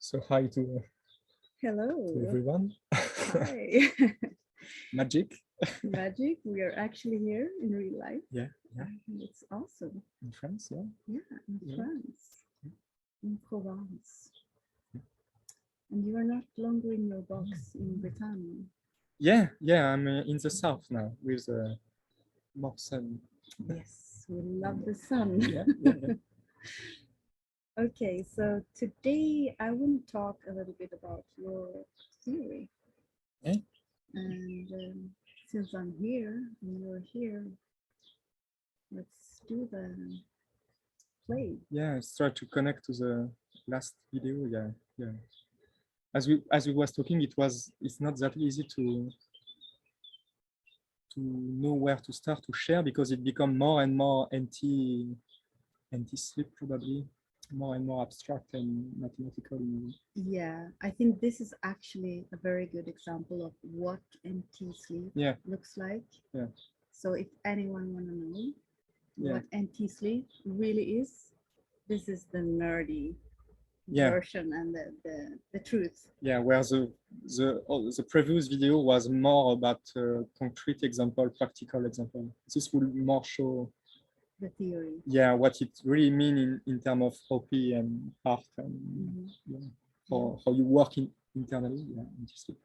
So hi to Hello. everyone. Hi. Magic. Magic. We are actually here in real life. Yeah, yeah. It's awesome. In France, yeah. Yeah, in Yeah. France, in Provence. Yeah. And you are not longer in your box in Britannia. Yeah, yeah. I'm in the south now with more sun. Yes, we love the sun. Yeah, yeah, yeah. Okay, so today I want to talk a little bit about your theory. Eh? And since I'm here and you're here, let's do the play. Yeah, let's try to connect to the last video. Yeah, yeah. As we was talking, it's not that easy to know where to start to share because it become more and more anti sleep probably, more and more abstract and mathematical. Yeah, I think this is actually a very good example of what NT sleep Yeah, looks like. yeah. So if anyone want to know Yeah. what NT sleep really is, this is the nerdy Yeah. version and the truth. Yeah, where the previous video was more about concrete example, practical example. This will more show The theory. yeah what it really mean in terms of OP and part and yeah, how you work internally. Yeah, interesting.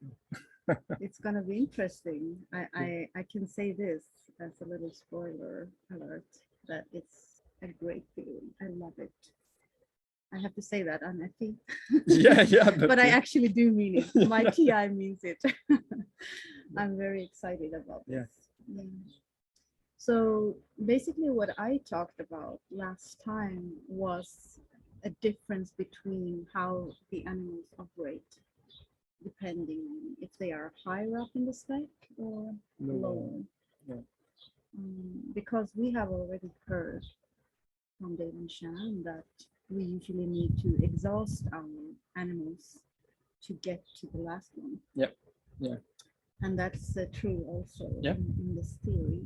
It's gonna be interesting. I can say this as a little spoiler alert that it's a great theory. I love it. I have to say that, Annette. Yeah, yeah. But I actually do mean it. My Yeah. TI means it. I'm very excited about this. Yeah. Yeah. So basically what I talked about last time was a difference between how the animals operate, depending on if they are higher up in the stack or lower. Yeah. Because we have already heard from Dave and Shan that we usually need to exhaust our animals to get to the last one. Yeah, yeah. And that's true also in this theory.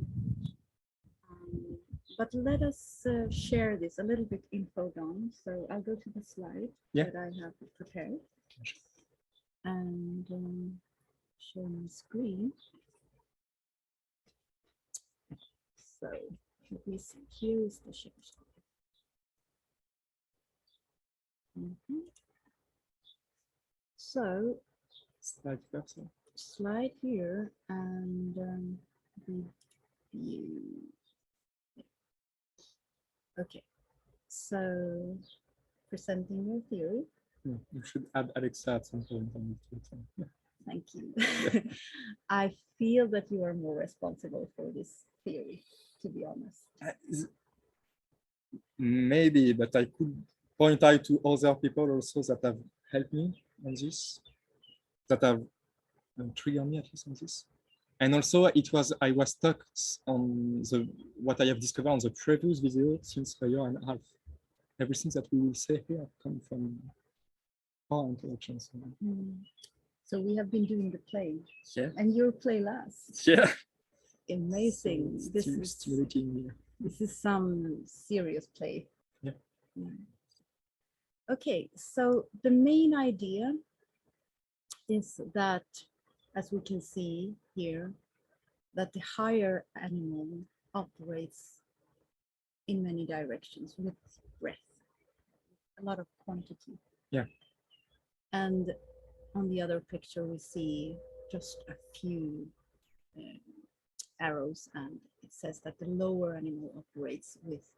But let us share this a little bit info down. So I'll go to the slide that I have prepared and share my screen. So let me see. Here is the share screen. So slide here and review. Okay, so presenting your theory. You should add Alexa at some point. Thank you. I feel that you are more responsible for this theory, to be honest. Maybe, but I could point out to other people also that have helped me on this, that have triggered me at least on this. And also I was stuck on what I have discovered on the previous video since a year and a half. Everything that we will say here comes from our interactions. So we have been doing the play. Yeah. And your play last. Yeah. Amazing. So this is stimulating here. This is some serious play. Yeah. Okay, so the main idea is that, as we can see here, that the higher animal operates in many directions with breath, a lot of quantity. Yeah. And on the other picture, we see just a few arrows, and it says that the lower animal operates with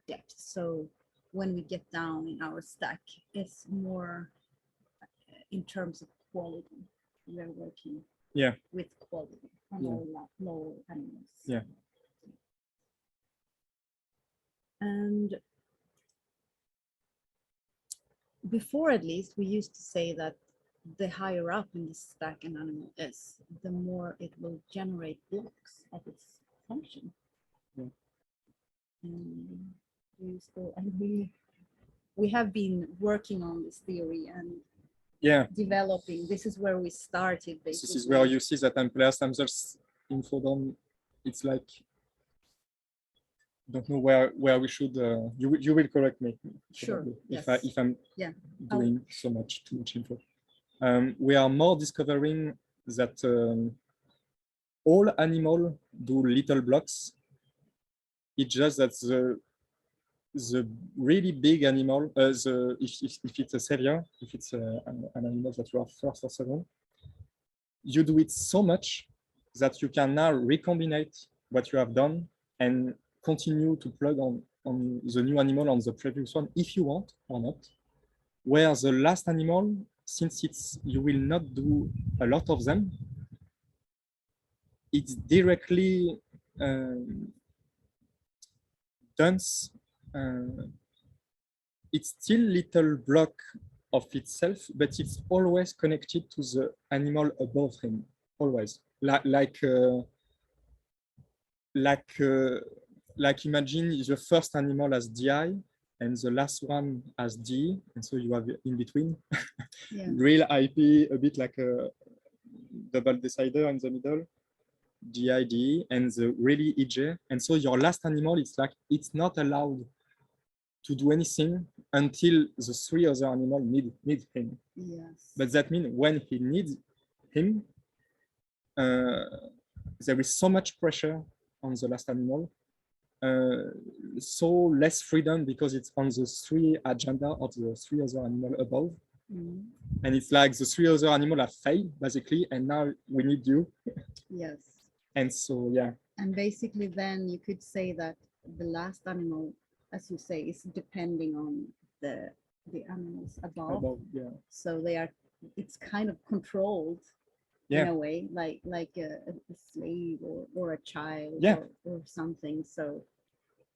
depth. So when we get down in our stack, it's more in terms of quality. We are working with quality on our lower animals. Yeah. And before, at least, we used to say that the higher up in the stack an animal is, the more it will generate blocks of its function. Yeah. And we have been working on this theory and developing. This is where we started, basically. This is where you see that I'm just info down. It's like don't know where we should. You will correct me. Sure. Probably, Yes. if I'm Yeah. doing too much info. We are more discovering that all animals do little blocks. It's just that the really big animal, if it's a savior, if it's an animal that you are first or second, you do it so much that you can now recombine what you have done and continue to plug on the new animal on the previous one if you want or not. Where the last animal, since you will not do a lot of them, it's directly done. It's still little block of itself, but it's always connected to the animal above him, always. Like imagine the first animal as DI and the last one as D, and so you have in between. Yeah. Real IP, a bit like a double decider in the middle, DI, and the really EJ. And so your last animal, it's like it's not allowed to do anything until the three other animals need him. Yes. But that means when he needs him, there is so much pressure on the last animal, so less freedom because it's on the three agenda of the three other animals above. Mm. And it's like the three other animals have failed basically, and now we need you. Yes. And so, yeah. And basically then you could say that the last animal, as you say, is depending on the animals above. Yeah. So it's kind of controlled in a way, like a slave or a child or something. So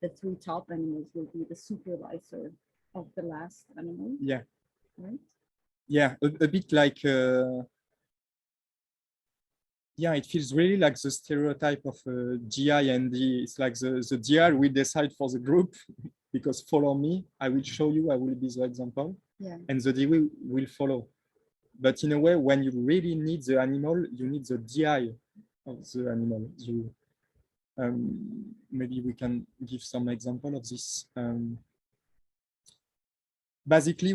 the three top animals will be the supervisor of the last animal. Yeah. Right? Yeah, a bit like yeah, it feels really like the stereotype of GI and D. It's like the DI will decide for the group because follow me, I will show you, I will be the example. Yeah. And the D will follow. But in a way, when you really need the animal, you need the DI of the animal. Maybe we can give some example of this. Basically,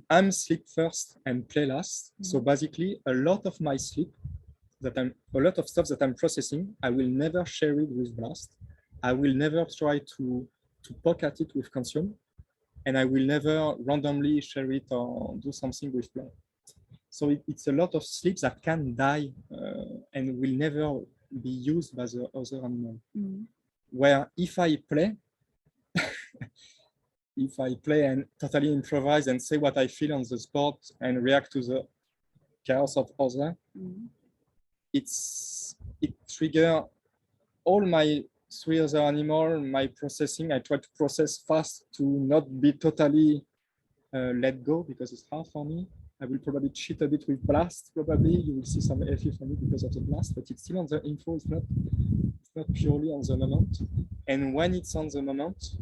I'm sleep first and play last. Mm-hmm. So basically, a lot of my sleep, a lot of stuff that I'm processing, I will never share it with Blast. I will never try to poke at it with Consume, and I will never randomly share it or do something with Play. So it's a lot of sleep that can die and will never be used by the other animal. Mm-hmm. Where if I play, and totally improvise and say what I feel on the spot and react to the chaos of other, mm-hmm. It triggers all my three other animals, my processing. I try to process fast to not be totally let go because it's hard for me. I will probably cheat a bit with Blast. Probably you will see some FE for me because of the Blast, but it's still on the info. It's not purely on the moment. And when it's on the moment,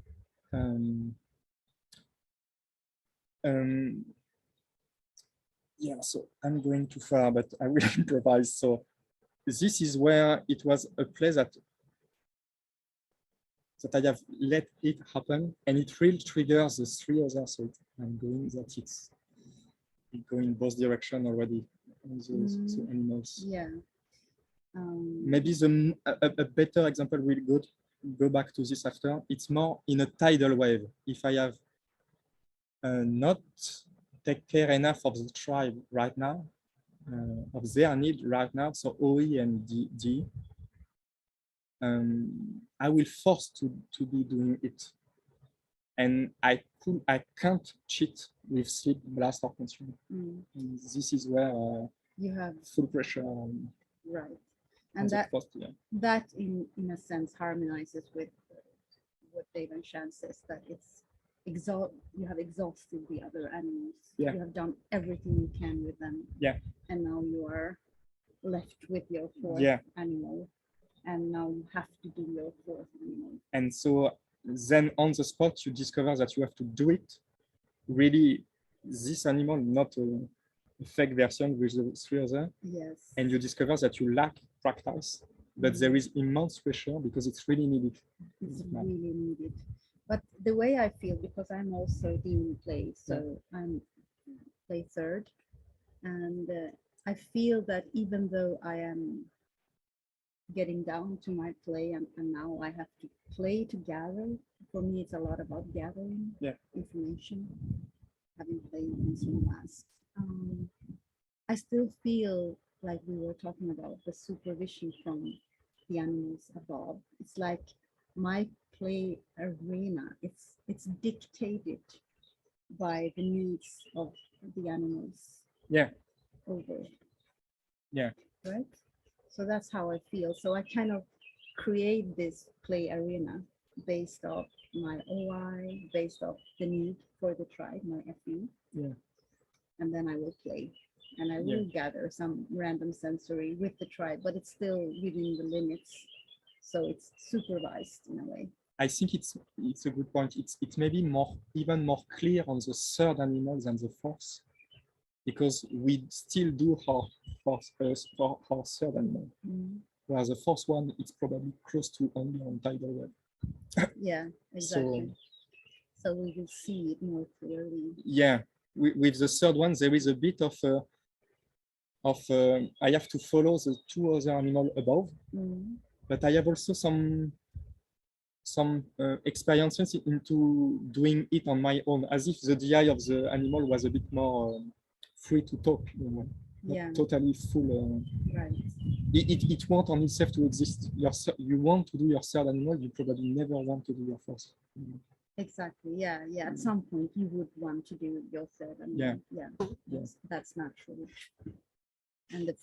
yeah. So I'm going too far, but I will improvise. So this is where it was a play that I have let it happen, and it really triggers the three others. So I'm going that it's going both directions already on the animals. Yeah. Maybe a better example will go back to this after. It's more in a tidal wave. If I have not take care enough of the tribe right now, of their need right now, so OE and D, I will force to be doing it, and I can't cheat with sleep, Blast, or Consume. This is where you have full pressure. Right, and that in a sense harmonizes with what Dave and Shan says, that it's you have exhausted the other animals. Yeah. You have done everything you can with them. Yeah. And now you are left with your fourth animal, and now you have to do your fourth animal. And so then on the spot, you discover that you have to do it. Really, this animal, not a fake version with the three other. Yes. And you discover that you lack practice but there is immense pressure because it's really needed. It's really needed. But the way I feel, because I'm also demon play, so I'm play third, and I feel that even though I am getting down to my play, and now I have to play to gather. For me, it's a lot about gathering information, having played in some masks. I still feel like we were talking about the supervision from the animals above. It's like my play arena, it's dictated by the needs of the animals over. Right? So that's how I feel. So I kind of create this play arena based off my OI, based off the need for the tribe, my FE. And then I will play. And I will gather some random sensory with the tribe, but it's still within the limits. So it's supervised in a way. I think it's a good point. It's maybe even more clear on the third animal than the fourth, because we still do our third animal. Whereas the fourth one, it's probably close to only on tidal wave. Yeah, exactly. So we will see it more clearly. Yeah, with the third one, there is a bit of I have to follow the two other animals above, but I have also some experiences into doing it on my own, as if the DI of the animal was a bit more free to talk, not totally full. Right. It won't on itself to exist. You want to do your third animal, you probably never want to do your fourth. Exactly. Yeah. At some point, you would want to do your third animal. That's natural. And the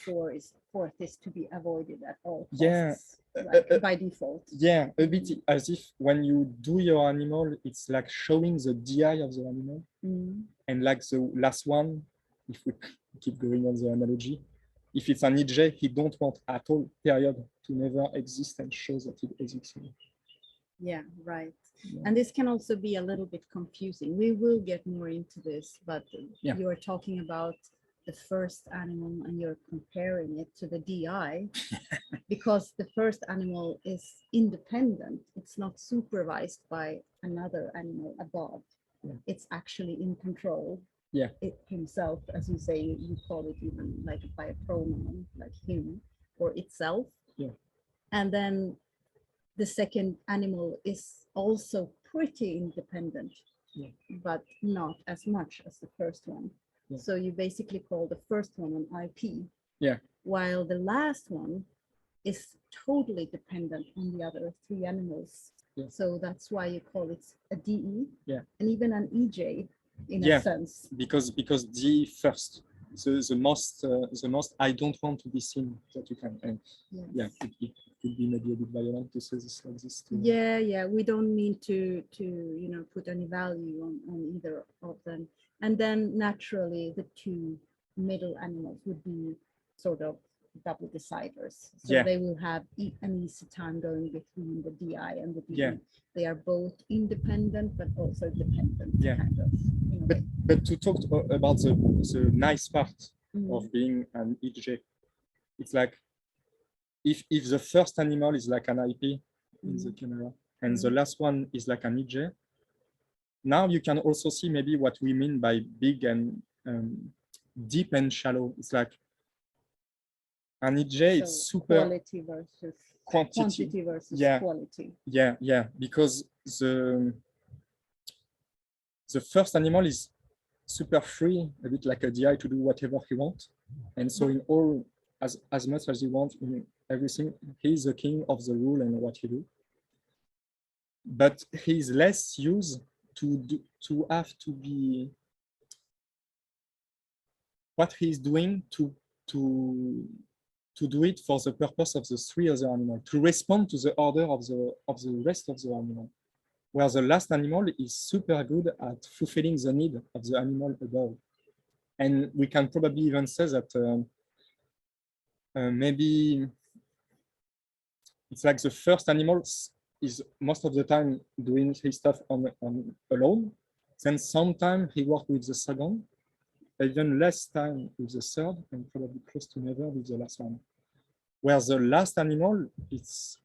fourth is to be avoided at all costs, like by default. Yeah, a bit as if when you do your animal, it's like showing the DI of the animal. And like the last one, if we keep going on the analogy, if it's an EJ, he don't want at all, period, to never exist and show that it exists. Yeah, right. And this can also be a little bit confusing. We will get more into this, but you're talking about the first animal and you're comparing it to the DI because the first animal is independent. It's not supervised by another animal above. It's actually in control. It himself, as you say, you call it even like by a pronoun, like him or itself. And then the second animal is also pretty independent, but not as much as the first one. So you basically call the first one an IP, while the last one is totally dependent on the other three animals. So that's why you call it a DE and even an EJ in a sense. Because DE first, the most I don't want to be seen that you can. And it could be maybe a bit violent to say this like this. We don't mean to put any value on either of them. And then naturally the two middle animals would be sort of double deciders. So they will have an easy time going between the DI and the DE. They are both independent but also dependent. Kind of, but to talk about the nice part of being an EJ, it's like if the first animal is like an IP in the camera and the last one is like an EJ, now you can also see maybe what we mean by big and deep and shallow. It's like an EJ, it's super quality versus quantity versus quality. Because the first animal is super free, a bit like a DI to do whatever he wants, and so in all, as much as he wants in everything, he's the king of the rule and what he do. But he's less used to have to be what he's doing to do it for the purpose of the three other animals, to respond to the order of the rest of the animal. Where the last animal is super good at fulfilling the need of the animal above. And we can probably even say that maybe it's like the first animal is most of the time doing his stuff on alone. Then sometimes he works with the second, even less time with the third, and probably close to never with the last one. Where the last animal, it's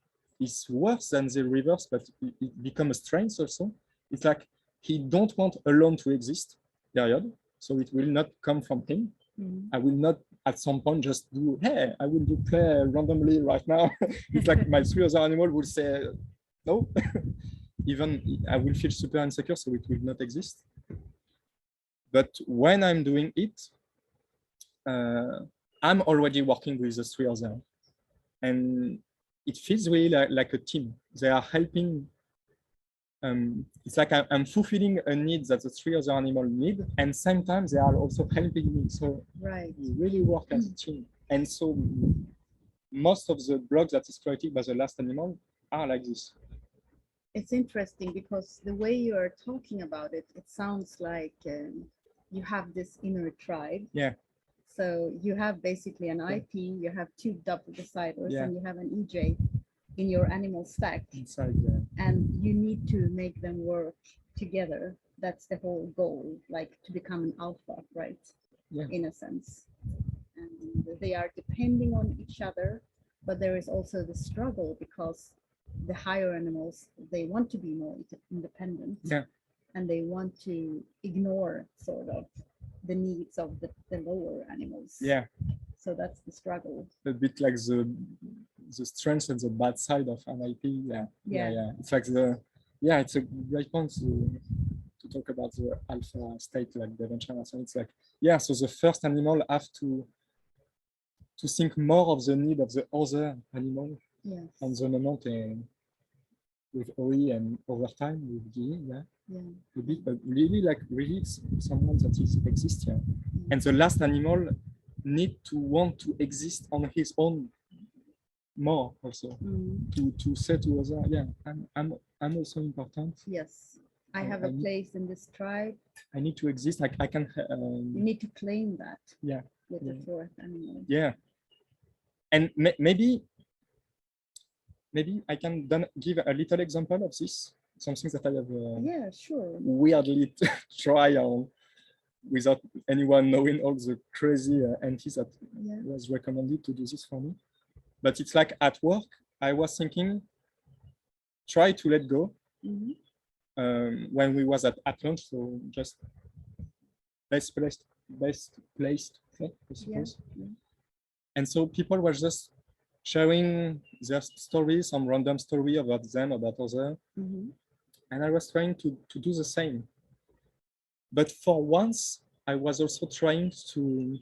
worse than the reverse, but it becomes a strength also. It's like he don't want alone to exist, period. So it will not come from him. I will not at some point just do, hey, I will do play randomly right now. It's like my three other animals will say, no. Even I will feel super insecure, so it will not exist. But when I'm doing it, I'm already working with the three others. And it feels really like a team. They are helping. It's like I'm fulfilling a need that the three other animals need, and sometimes they are also helping me. So we really work as a team. And so most of the blogs that is created by the last animal are like this. It's interesting because the way you are talking about it, it sounds like you have this inner tribe. Yeah. So you have basically an IP, you have two double deciders, Yeah. and you have an EJ in your animal stack. Inside, yeah. And you need to make them work together. That's the whole goal, like to become an alpha, right? Yeah. In a sense. And they are depending on each other, but there is also the struggle because the higher animals, they want to be more independent. Yeah. And they want to ignore sort of the needs of the lower animals. Yeah. So that's the struggle. A bit like the strength and the bad side of an IP. Yeah. Yeah. It's like it's a great point to talk about the alpha state, like the venture. It's like, so the first animal have to think more of the need of the other animal. Yes. On the moment with OE and over time with GE, a bit, but really it's someone that is exist here. And the last animal need to want to exist on his own more also to say to other, I'm also important. Yes, I have a place in this tribe. I need to exist. I can. You need to claim that. Yeah. With the fourth animal. Yeah. And maybe I can give a little example of this. Something that I have weirdly try on without anyone knowing all the crazy entities that was recommended to do this for me. But it's like at work, I was thinking, try to let go when we was at lunch, so just best place to play, I suppose. And so people were just sharing their stories, some random story about them, about others. And I was trying to do the same. But for once, I was also trying to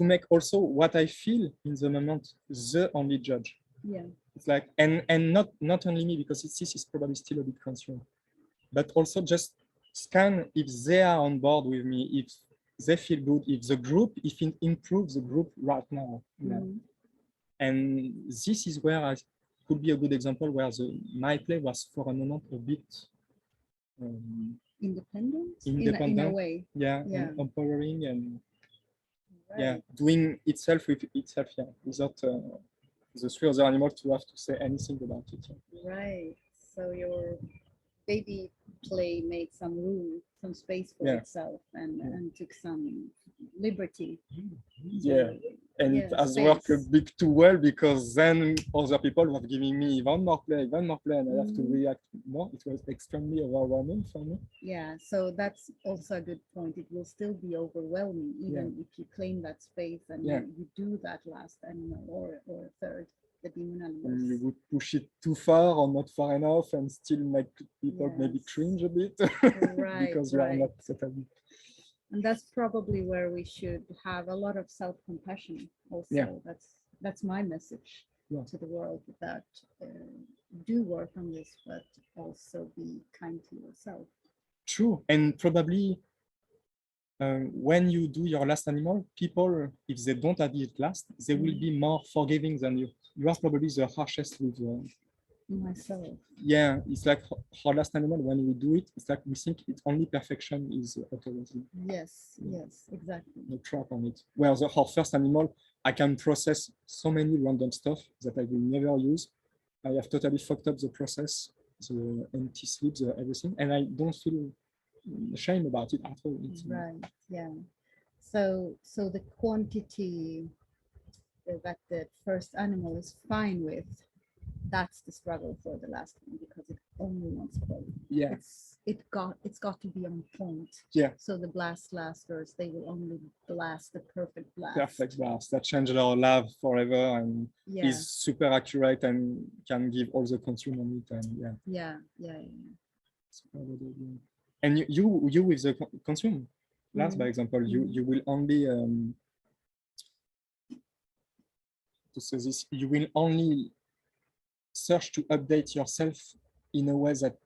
make also what I feel in the moment the only judge. Yeah. It's like, and not only me, because this is probably still a bit concerned, but also just scan if they are on board with me, if they feel good, if the group, if it improves the group right now. And this is where I could be a good example where my play was for a moment a bit independent in a way. And empowering and doing itself with itself, without the three other animals to have to say anything about it. Right. So your baby play made some room, some space for itself, and took some liberty. And it has worked a bit too well, because then other people were giving me one more play, and I have to react more. It was extremely overwhelming for me. Yeah, so that's also a good point. It will still be overwhelming, even if you claim that space and you do that last animal or third, the demon animals. You would push it too far or not far enough and still make people maybe cringe a bit. Because you are not totally. And that's probably where we should have a lot of self-compassion also. That's my message to the world, that do work on this, but also be kind to yourself. True. And probably when you do your last animal, people, if they don't have it last, they will be more forgiving than you. You are probably the harshest with myself. Yeah, it's like our last animal, when we do it, it's like we think it's only perfection is authority. Yes, exactly. No trap on it. Whereas our first animal, I can process so many random stuff that I will never use. I have totally fucked up the process, the empty sleeps, everything, and I don't feel shame about it at all. Right, yeah. So the quantity that the first animal is fine with, that's the struggle for the last one, because it only wants quality. Yeah. It's got to be on point. Yeah. So the blasters, they will only blast the perfect blast. Perfect blast that changes our lab forever and Yeah. is super accurate and can give all the consume on it. And Yeah. And you with the consume blast, by example, you will only to say this, you will only search to update yourself in a way that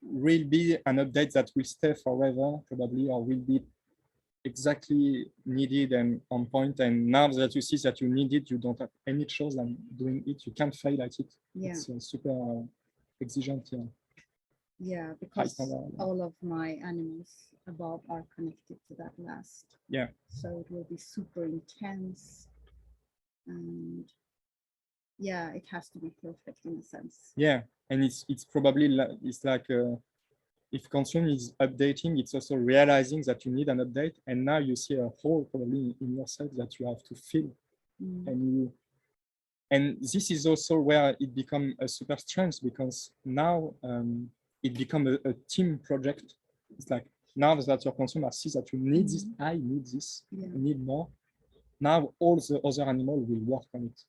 will be an update that will stay forever, probably, or will be exactly needed and on point. And now that you see that you need it, you don't have any choice than doing it. You can't fail at it. Yeah. It's super exigent. Yeah. Yeah, because all of my animals above are connected to that last. Yeah. So it will be super intense. And yeah, it has to be perfect in a sense. Yeah, and it's probably it's like if consume is updating, it's also realizing that you need an update, and now you see a hole probably in yourself that you have to fill, and this is also where it becomes a super strength, because now it becomes a team project. It's like now that your consumer sees that you need this, I need this, I need more. Now all the other animals will work on it.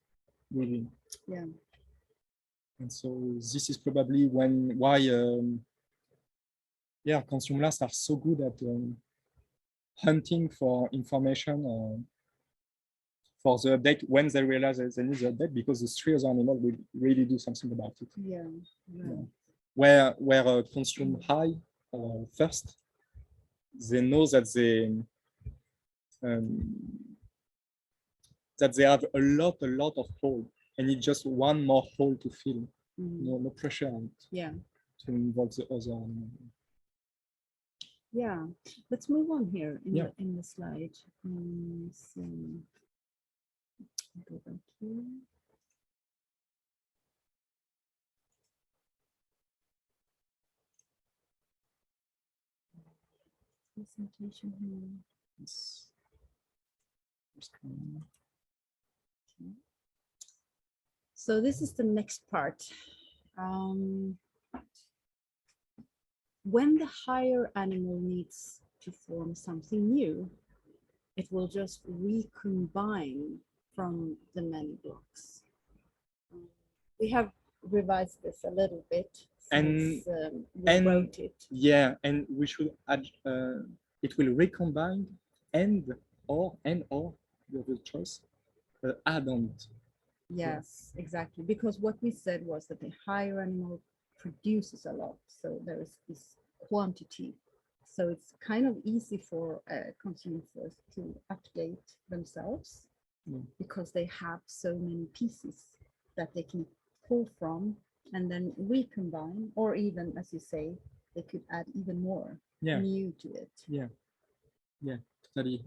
Really. Yeah. And so this is probably why consume labs are so good at hunting for information for the update when they realize that they need the update, because the three other animals will really do something about it. Yeah. Where consume high first, they know that they have a lot of hole, and it's just one more hole to fill. No pressure on it. Yeah. To involve the other animal. Yeah, let's move on here in the slide. So go back here. Presentation here. Yes. So this is the next part. When the higher animal needs to form something new, it will just recombine from the many blocks. We have revised this a little bit since we wrote it. Yeah, and we should add, it will recombine and or you have a choice, add on it. Yes, exactly. Because what we said was that the higher animal produces a lot. So there is this quantity. So it's kind of easy for consumers to update themselves because they have so many pieces that they can pull from and then recombine, or even, as you say, they could add even more new to it. Yeah, totally.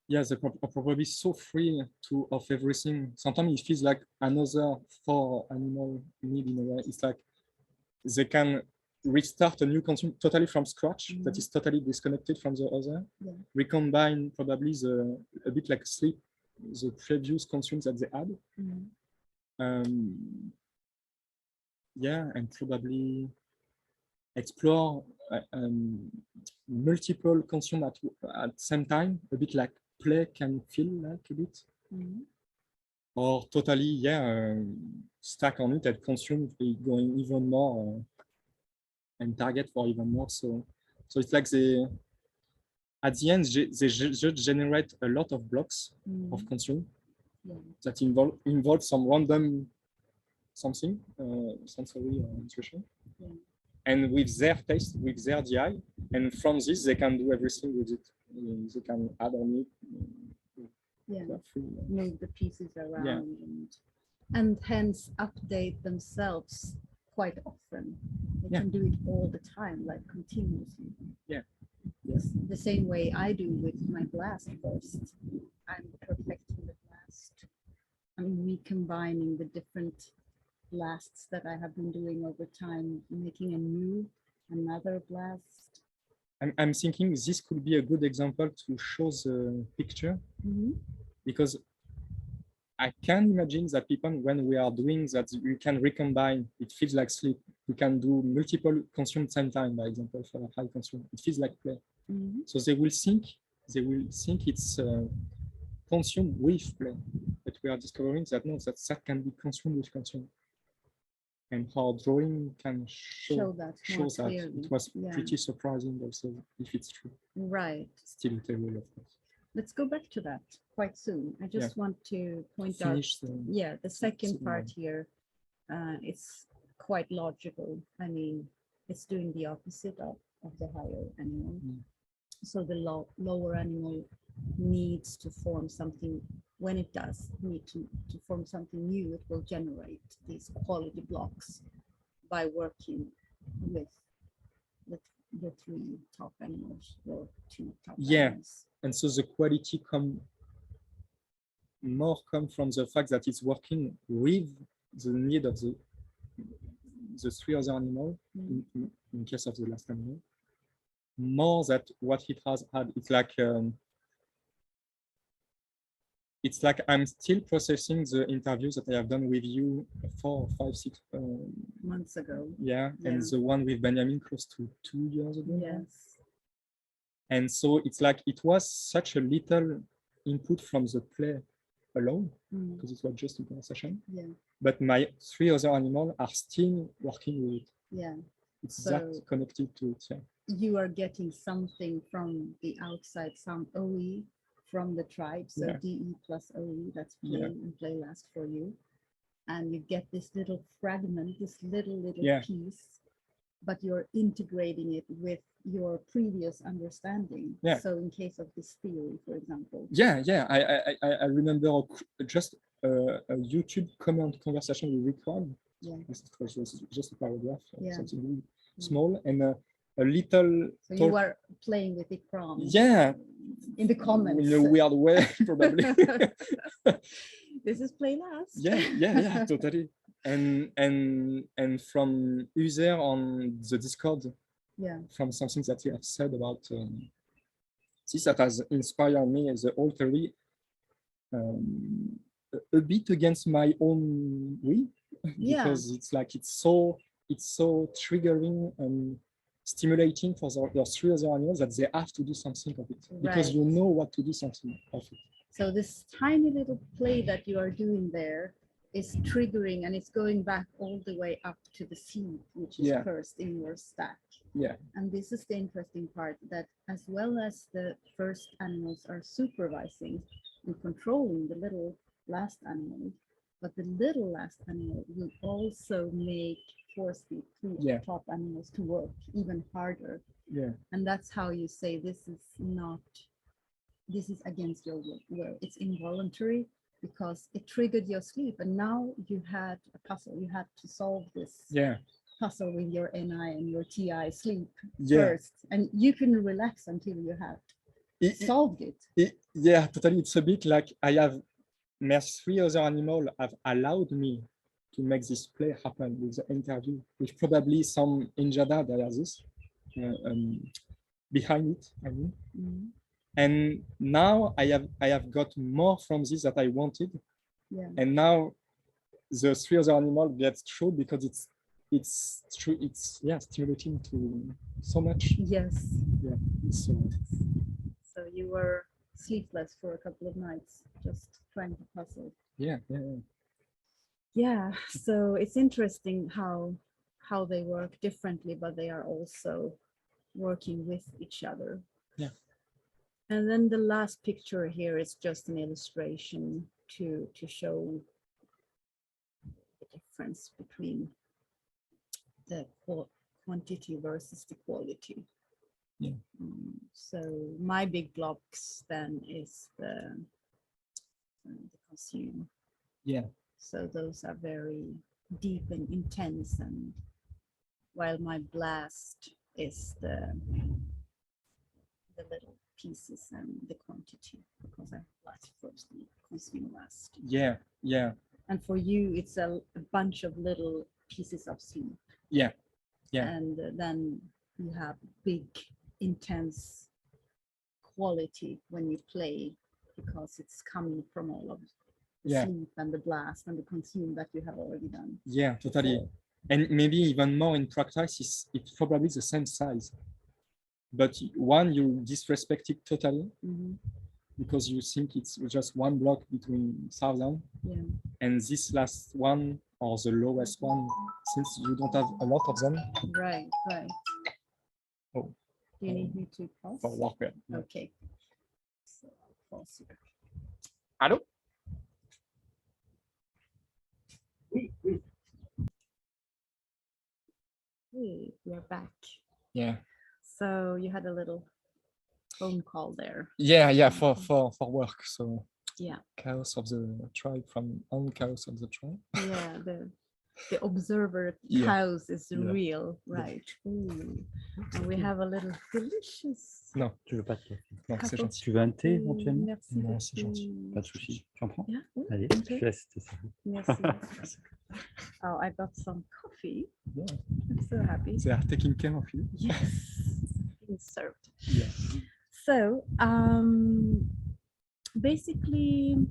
They're probably so free of everything. Sometimes it feels like another four animal need in a way. It's like they can restart a new consume totally from scratch that is totally disconnected from the other. Recombine probably a bit like sleep, the previous consumes that they had. And probably explore multiple consume at the same time, a bit like play can feel like a bit. Or totally, stack on it and consume going even more and target for even more. So it's like at the end, they just generate a lot of blocks of consume that involve some random something, sensory intuition. And with their taste, with their DI, and from this, they can do everything with it. They can add on it. Move the pieces around and hence update themselves quite often. They can do it all the time, like continuously. The same way I do with my blast burst. I'm perfecting the blast. I'm recombining the different blasts that I have been doing over time, making another blast. I'm thinking this could be a good example to show the picture. because I can imagine that people, when we are doing that, we can recombine. It feels like sleep. We can do multiple consume same time, for example, for high consume. It feels like play. So they will think it's consumed with play, but we are discovering that no, that can be consumed with consume. And how drawing can show that. It was pretty surprising also, if it's true. Right. Still terrible, of course. Let's go back to that quite soon. I just want to point out, the second part here, it's quite logical. I mean, it's doing the opposite of the higher animal. So the lower animal needs to form something. When it does need to form something new, it will generate these quality blocks by working with the three top animals or two top animals. And so the quality come from the fact that it's working with the need of the three other animals, in case of the last animal, more than what it has had. It's like I'm still processing the interviews that I have done with you 4, 5, 6 months ago. And the one with Benjamin close to 2 years ago. Yes. And so it's like it was such a little input from the play alone, because it was just a conversation. But my three other animals are still working with it. It's that connected to it. You are getting something from the outside, some OE from the tribe, so DE plus OE, that's play and play last for you. And you get this little fragment, this little piece, but you're integrating it with your previous understanding. So in case of this theory, for example. I remember just a YouTube comment conversation we recorded. It was just a paragraph, something really small, and a little. So you were playing with it from. In the comments. In a weird way, probably. This is play last. Totally. And from user on the Discord, from something that you have said about this that has inspired me as a whole theory, a bit against my own way, because it's like it's so triggering and stimulating for the three other animals that they have to do something of it, because you know what to do something of it. So this tiny little play that you are doing there is triggering, and it's going back all the way up to the seed, which is first in your stack. And this is the interesting part, that as well as the first animals are supervising and controlling the little last animal, but the little last animal will also force the two top animals to work even harder. And that's how you say this is against your will. It's involuntary, because it triggered your sleep, and now you had a puzzle. You had to solve this puzzle with your NI and your TI sleep first, and you couldn't relax until you had solved it. Totally. It's a bit like my three other animals have allowed me to make this play happen with the interview, with probably some injada there this behind it, I mean. And now I have got more from this that I wanted, and now the three other animals get through, because it's true. It's stimulating to so much. So you were sleepless for a couple of nights just trying to puzzle. So it's interesting how they work differently, but they are also working with each other. And then the last picture here is just an illustration to show the difference between the quantity versus the quality. So my big blocks then is the consume. So those are very deep and intense, and while my blast is the little pieces and the quantity, because I blast first and consume last. And for you, it's a bunch of little pieces of sleep. And then you have big, intense quality when you play, because it's coming from all of the Yeah. sleep and the blast and the consume that you have already done. Yeah, totally. And maybe even more in practice, it's probably the same size. But one, you disrespect it totally because you think it's just one block between thousand. Yeah. And this last one or the lowest one, since you don't have a lot of them. Right, right. Oh. Do you need me to pause? For worker. Yeah. Okay. So pause here. Hello? Hey, we're back. Yeah. So you had a little phone call there. Yeah, for work. So yeah, chaos of the tribe from chaos of the tribe. Yeah, the observer Yeah. chaos is Yeah. real, right? Ooh. And we have a little delicious. Non, Tu veux pas de café? non, c'est gentil. Tu veux un thé éventuellement? Merci Non, c'est gentil. beaucoup. Pas de souci. Tu en prends? Yeah, oui, Allez, un je thé. te laisse tester ça. Merci. Oh, I got some coffee. Yeah. I'm so happy. They are taking care of you. Yes, being served. Yeah. So basically,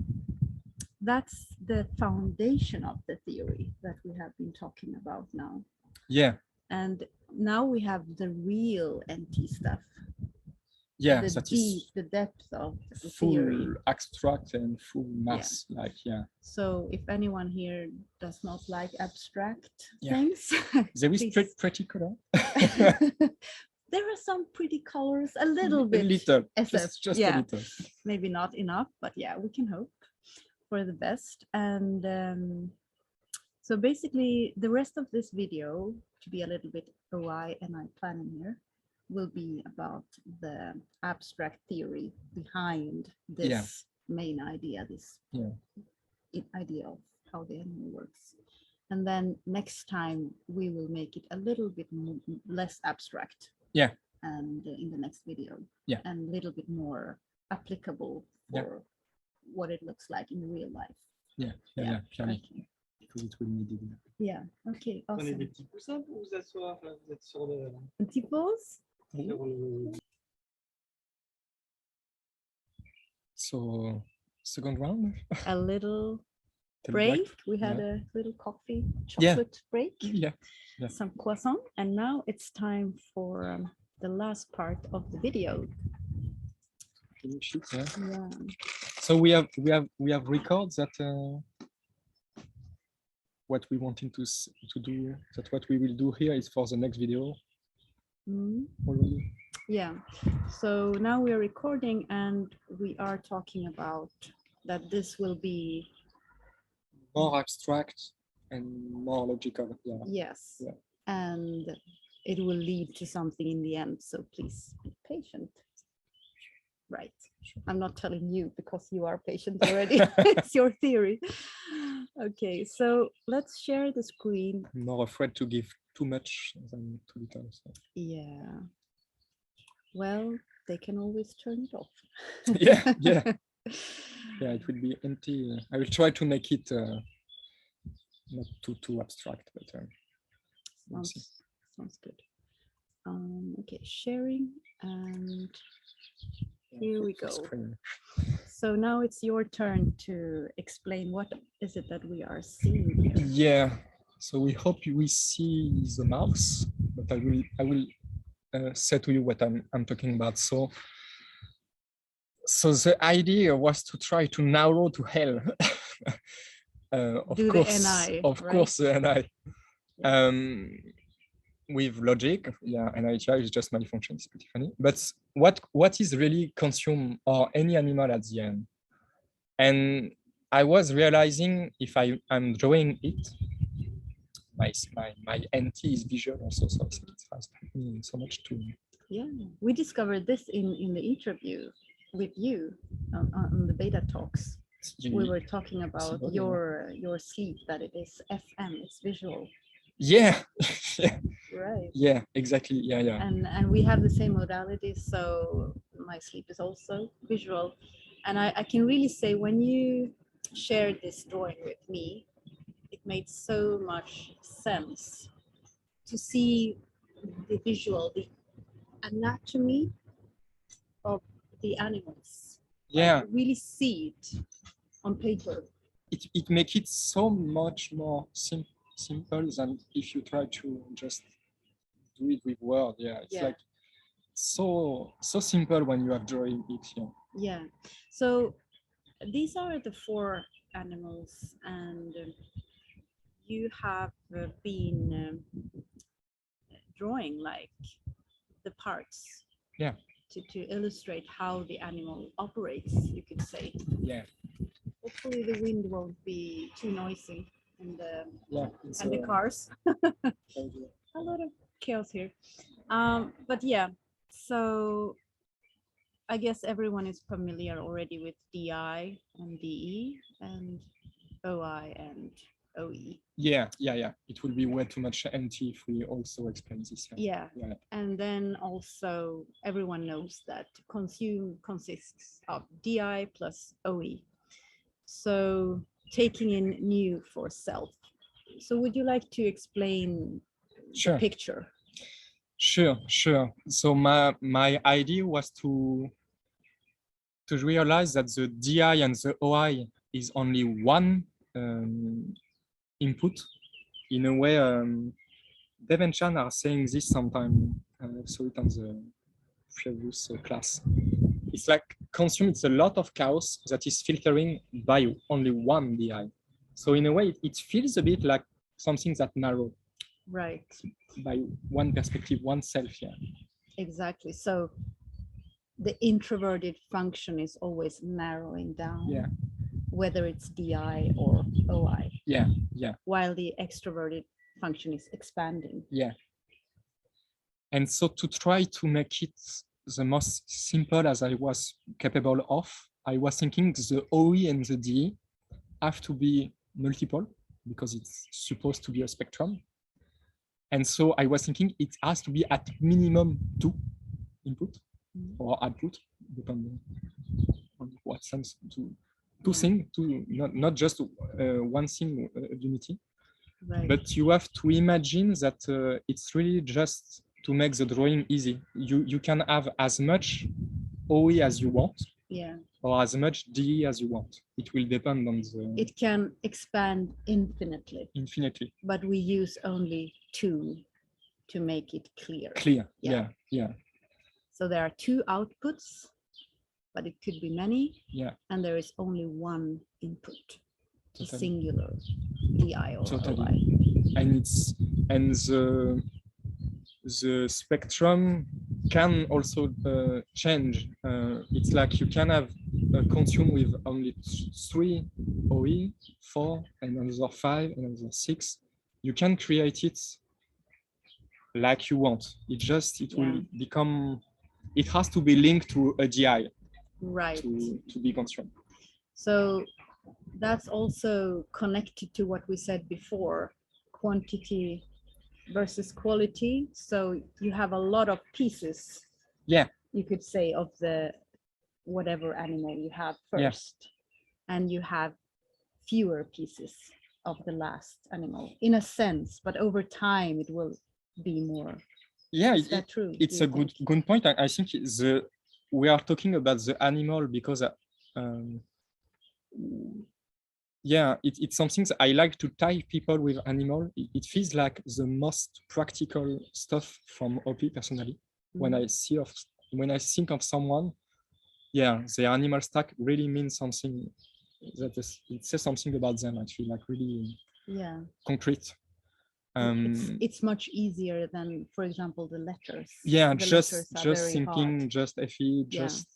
that's the foundation of the theory that we have been talking about now. Yeah. And now we have the real NT stuff. Yeah, the that deep, is the depth of the full theory. abstract and full mass. Like, yeah. So if anyone here does not like abstract Yeah. things, There is please. pretty color. There are some pretty colors, a little A bit. little, SF, just yeah. a little. Maybe not enough, but yeah, we can hope for the best. And so basically the rest of this video, to be a little bit OI and I planning here, will be about the abstract theory behind this main idea, this idea of how the animal works. And then next time we will make it a little bit less abstract. Yeah. And in the next video. Yeah. And a little bit more applicable for what it looks like in real life. Yeah. Okay. Because it will need it. Yeah. Okay. Prenez Awesome. des petits coussins pour vous asseoir. Enfin, vous êtes sur le. Un petit pause. Sur le... So, second round. A little Then break. We had a little coffee chocolate break. Yeah. Some croissant, and now it's time for the last part of the video. Finish it, yeah. Yeah. So we have records that what we wanted to do, that what we will do here is for the next video already. Yeah. So now we are recording and we are talking about that this will be More abstract and more logical. Yeah. yes. Yeah. And it will lead to something in the end. So please be patient. Right. Sure. I'm not telling you because you are patient already. It's your theory. Okay, so let's share the screen. I'm more afraid to give too much than too little. So. Yeah. Well, they can always turn it off. Yeah. Yeah, it will be empty. I will try to make it not too abstract, but Sounds good. Okay, sharing, and here we go. Screen. So now it's your turn to explain what is it that we are seeing here. Yeah. So we hope we see the mouse, but I will say to you what I'm talking about. So the idea was to try to narrow to hell. Of course, the NI. With logic, NIHI is just malfunction. It's pretty funny. But what is really consumed or any animal at the end? And I was realizing if I'm drawing it, my NT is visual also, so it has me so much to. Yeah, we discovered this in the interview with you on the beta talks. We were talking about your sleep, that it is FM, it's visual. Yeah. Right. Yeah, exactly. Yeah. And we have the same modality, so my sleep is also visual. And I can really say when you shared this drawing with me, it made so much sense to see the visual, the anatomy of the animals Yeah, really see it on paper. it makes it so much more simple than if you try to just do it with word. Yeah, it's Yeah. like so simple when you are drawing it. Yeah. Yeah. So these are the 4 animals, and you have been drawing like the parts. Yeah. To illustrate how the animal operates, you could say. Yeah, Hopefully the wind won't be too noisy and it's, the cars. A lot of chaos here. But yeah, so I guess everyone is familiar already with DI and DE and OI and OE. yeah. It will be way too much empty if we also explain this. Yeah. Yeah. And then also everyone knows that consume consists of DI plus OE. So taking in new for self. So would you like to explain Sure. the picture? Sure. So my idea was to realize that the DI and the OI is only one input. In a way, Dev and Chan are saying this sometime. So it on the previous class. It's like consume. It's a lot of chaos that is filtering by only one DI. So in a way, it feels a bit like something that narrow. Right. By one perspective, one self. Yeah. Exactly. So the introverted function is always narrowing down. Yeah. Whether it's DI or OI. Yeah. While the extroverted function is expanding. Yeah. And so to try to make it the most simple as I was capable of, I was thinking the OE and the DE have to be multiple because it's supposed to be a spectrum. And so I was thinking it has to be at minimum 2 input or output, depending on what sense two things, not just one thing unity. Right. But you have to imagine that it's really just to make the drawing easy. You can have as much OE as you want, Yeah. or as much DE as you want. It will depend on the It can expand infinitely, infinitely but we use only 2 to make it clear. clear. Yeah. Yeah. So there are 2 outputs, but it could be many. Yeah. And there is only one input, a Totally. singular DI or Totally. OI. And the spectrum can also change. It's like you can have a consume with only 3 OE, 4, and another 5, and another 6. You can create it like you want. It will become. It has to be linked to a DI. Right. To be consumed. So that's also connected to what we said before, quantity versus quality. So you have a lot of pieces. Yeah. You could say of the whatever animal you have first, and you have fewer pieces of the last animal in a sense, but over time it will be more. Yeah, Is that true? It's a good point. I think we are talking about the animal because it's something that I like to tie people with animal. It feels like the most practical stuff from OP personally. When I think of someone, the animal stack really means something that it says something about them. I feel like really concrete. It's much easier than, for example, the letters. Yeah, the just letters thinking, hard. just FE, just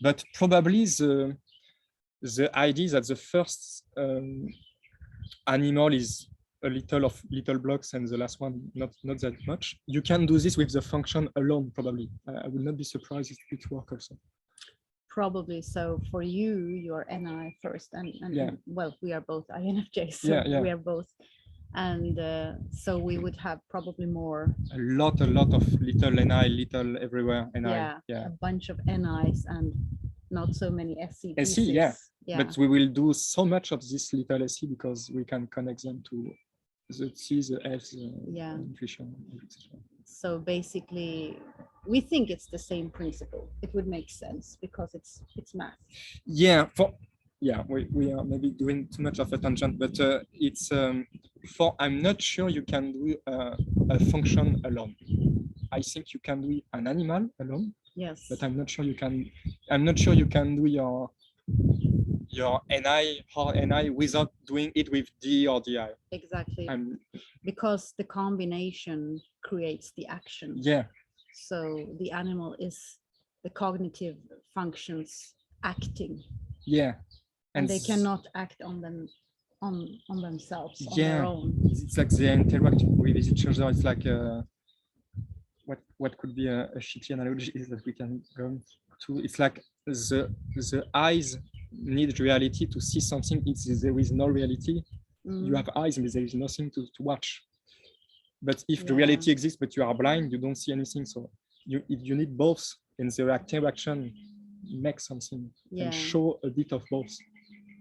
But probably the idea that the first animal is a little blocks and the last one not that much. You can do this with the function alone. Probably, I will not be surprised if it works also. Probably. So for you, you're NI first, and well, we are both INFJ, so we are both. And so we would have probably more. A lot of little NI, little everywhere NI. A bunch of NIs and not so many SC. SC, but we will do so much of this little SC because we can connect them to the C, the F, the intuition, etc. So basically, we think it's the same principle. It would make sense because it's math. Yeah, we are maybe doing too much of a tangent, but it's I'm not sure you can do a function alone. I think you can do an animal alone, Yes. but I'm not sure you can do your NI or NI without doing it with D or DI. Exactly. I'm, Because the combination creates the action. yeah, So the animal is the cognitive functions acting, yeah, and they cannot act on them on themselves on their own. It's like they interact with each other. It's like what could be a shitty analogy is that we can go to. It's like the eyes need reality to see something. There is no reality. You have eyes and there is nothing to watch. But if the reality exists but you are blind, you don't see anything. So you need both, and the interaction makes something and show a bit of both.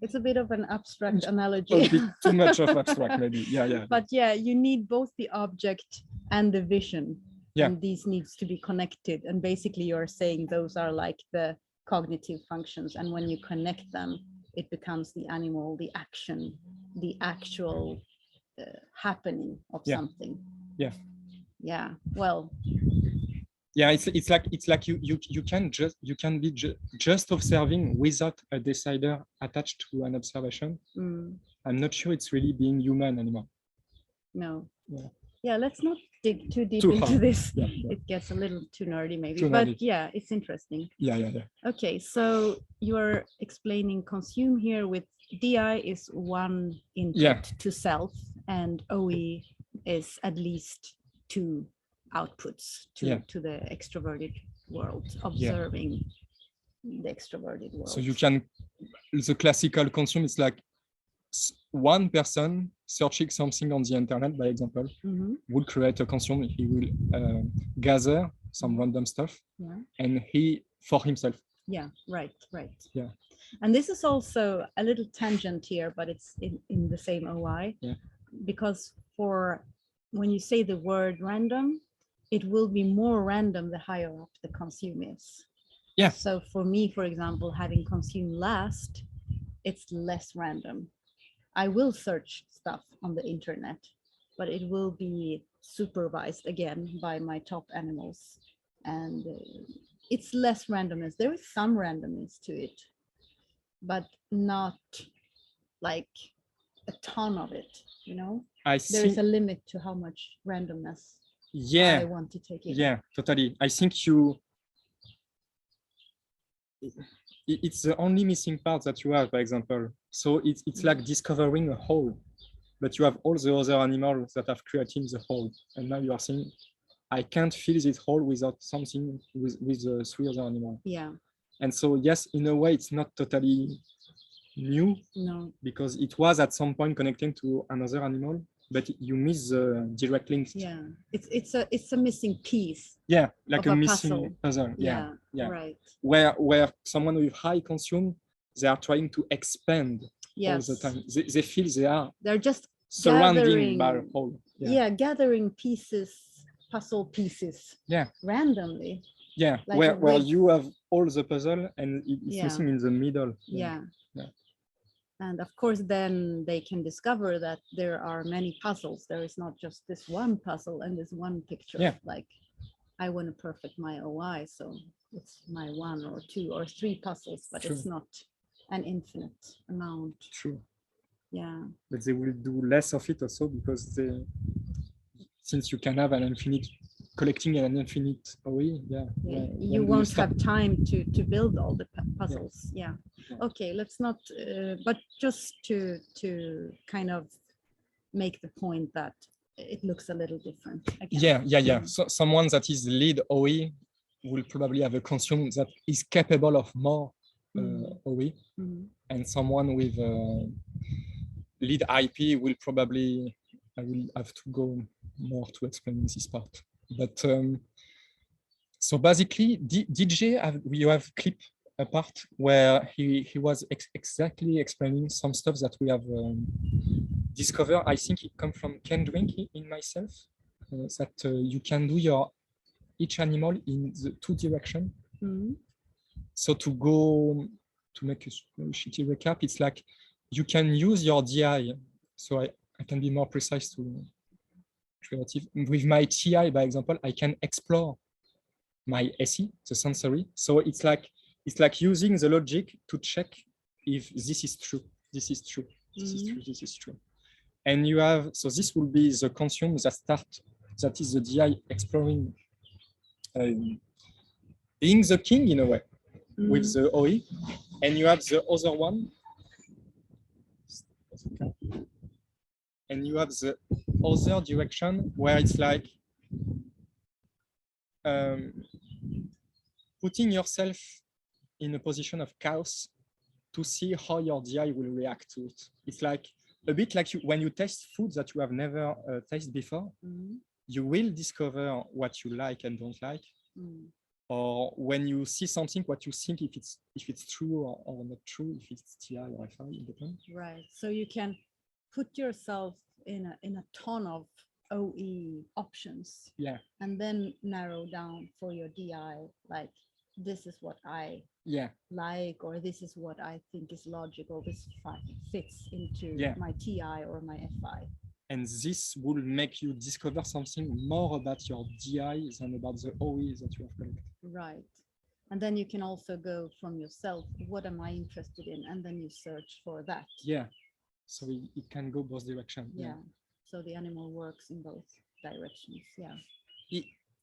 It's a bit of an abstract analogy. A bit too much of abstract, maybe. Yeah. But yeah, you need both the object and the vision. Yeah. And these needs to be connected. And basically you're saying those are like the cognitive functions. And when you connect them, it becomes the animal, the action, the actual happening of something. Yeah. Well. Yeah, it's like you can be just observing without a decider attached to an observation. I'm not sure it's really being human anymore. No. Yeah, let's not dig too deep into this. Yeah. It gets a little too nerdy maybe, Too but nerdy. yeah, it's interesting. Yeah. Okay, so you're explaining consume here with DI is one input to self, and OE is at least two outputs to the extroverted world, observing the extroverted world. So you can, the classical consume is like one person searching something on the internet, by example, will create a consume. He will gather some random stuff, and he for himself. Yeah, right. Yeah. And this is also a little tangent here, but it's in the same OI. Yeah. Because for when you say the word random, it will be more random the higher up the consume is. Yeah. So for me, for example, having consumed last, it's less random. I will search stuff on the internet, but it will be supervised again by my top animals. And it's less randomness. There is some randomness to it, but not like a ton of it, you know? There is a limit to how much randomness I want to take in. Yeah, totally. I think it's the only missing part that you have, for example. So it's like discovering a whole, but you have all the other animals that have created the whole. And now you are saying, I can't fill this whole without something with the three other animals. Yeah. And so, yes, in a way, it's not totally new. No. Because it was at some point connecting to another animal, but you miss the direct links. Yeah, it's a missing piece. Yeah, like a puzzle. missing puzzle. Yeah. Right. Where someone with high consume, they are trying to expand all the time. They feel they're just surrounding by a whole. Yeah, gathering puzzle pieces. Yeah. Randomly. Yeah, like where you have all the puzzle and it's missing in the middle. Yeah. And of course, then they can discover that there are many puzzles. There is not just this one puzzle and this one picture. Yeah. Like, I want to perfect my OI, so it's my 1 or 2 or 3 puzzles, but it's not an infinite amount. True. Yeah. But they will do less of it also because since you can have an infinite collecting an infinite OE, you won't have time to build all the puzzles. Yeah. Okay, let's not but just to kind of make the point that it looks a little different again. Yeah. So someone that is lead OE will probably have a consume that is capable of more OE, and someone with lead IP will probably, I will have to go more to explain this part. But so basically, DJ, you have clip a part where he was exactly explaining some stuff that we have discovered. I think it comes from Ken Drink in myself. that you can do each animal in the two direction. Mhm. So to make a shitty recap, it's like you can use your DI. So I can be more precise to creative. With my TI, by example, I can explore my SE, the sensory. So it's like using the logic to check if this is true, this is true, this is true, this is true. And you have, so this will be the consume that is the DI exploring, being the king in a way with the OE. And you have the other one. And you have the other direction where it's like putting yourself in a position of chaos to see how your DI will react to it. It's like a bit like when you taste food that you have never tasted before, you will discover what you like and don't like. Or when you see something, what you think if it's true or not true, if it's TI or FI, it depends. Right. So you can put yourself in a ton of OE options. Yeah. And then narrow down for your DI, like this is what I like, or this is what I think is logical, this fits into my TI or my FI. And this will make you discover something more about your DI than about the OE that you have collected. Right. And then you can also go from yourself, what am I interested in? And then you search for that. Yeah. So it can go both directions. Yeah. So the animal works in both directions. Yeah.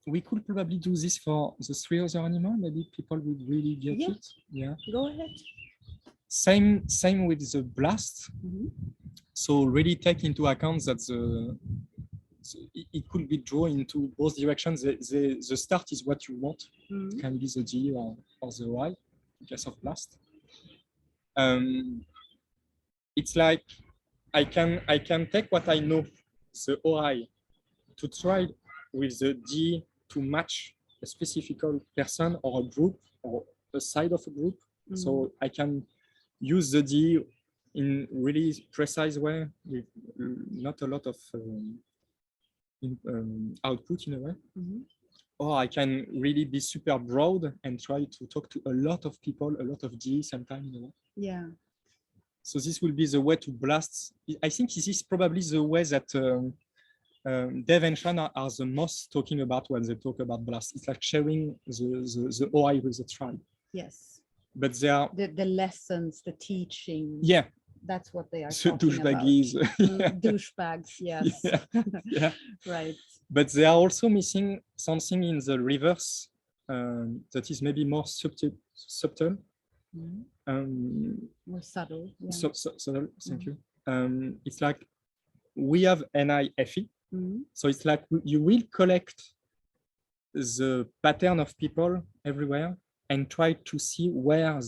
We could probably do this for the 3 other animals. Maybe people would really get it. Yeah. Go ahead. Same with the blast. So really take into account that it could be drawn into both directions. The start is what you want. It can be the G or the Y in case of blast. It's like I can take what I know, the OI, to try with the D to match a specific person or a group or a side of a group. So I can use the D in really precise way with not a lot of output in a way. Or I can really be super broad and try to talk to a lot of people, a lot of D sometimes. You know? Yeah. So this will be the way to blast. I think this is probably the way that Dev and Sean are the most talking about when they talk about blast. It's like sharing the OI with the tribe. Yes. But they are the lessons, the teaching. Yeah. That's what they are So talking about. Douchebags, yes. Yeah. Right. But they are also missing something in the reverse that is maybe more subtle. More subtle. Yeah. Subtle, thank you. It's like we have NIFE. So it's like you will collect the pattern of people everywhere and try to see where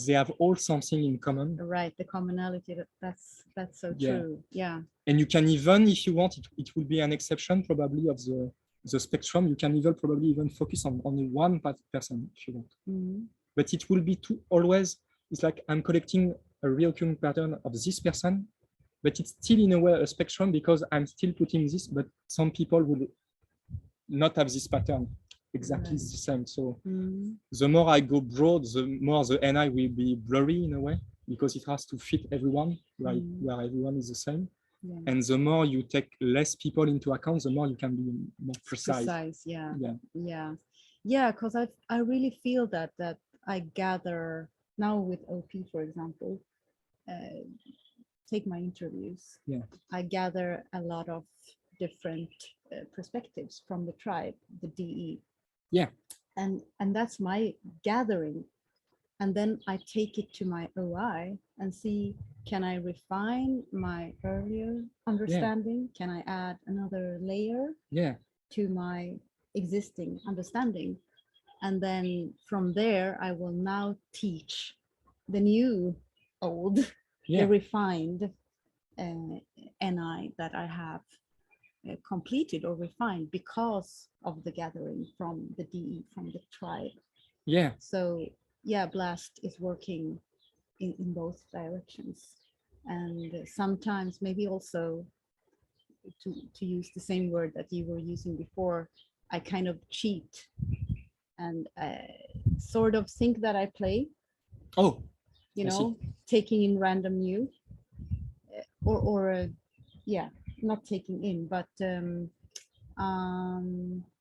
they have all something in common. Right, the commonality, that's so true. Yeah. And you can even, if you want, it will be an exception probably of the spectrum. You can even focus on only one person if you want. But it will be always, it's like I'm collecting a reoccurring pattern of this person, but it's still in a way a spectrum because I'm still putting this, but some people will not have this pattern exactly the same. So the more I go broad, the more the NI will be blurry in a way because it has to fit everyone where everyone is the same. Yeah. And the more you take less people into account, the more you can be more precise. Yeah. Because I really feel that I gather now with OP, for example, take my interviews. Yeah. I gather a lot of different perspectives from the tribe, the DE. Yeah. And that's my gathering. And then I take it to my OI and see, can I refine my earlier understanding? Can I add another layer to my existing understanding? And then from there, I will now teach the new old, the refined NI that I have completed or refined because of the gathering from the DE, from the tribe. Yeah. So Blast is working in both directions. And sometimes maybe also to use the same word that you were using before, I kind of cheat and sort of think that I play, Oh, you I see. know, taking in random new, yeah, not taking in, but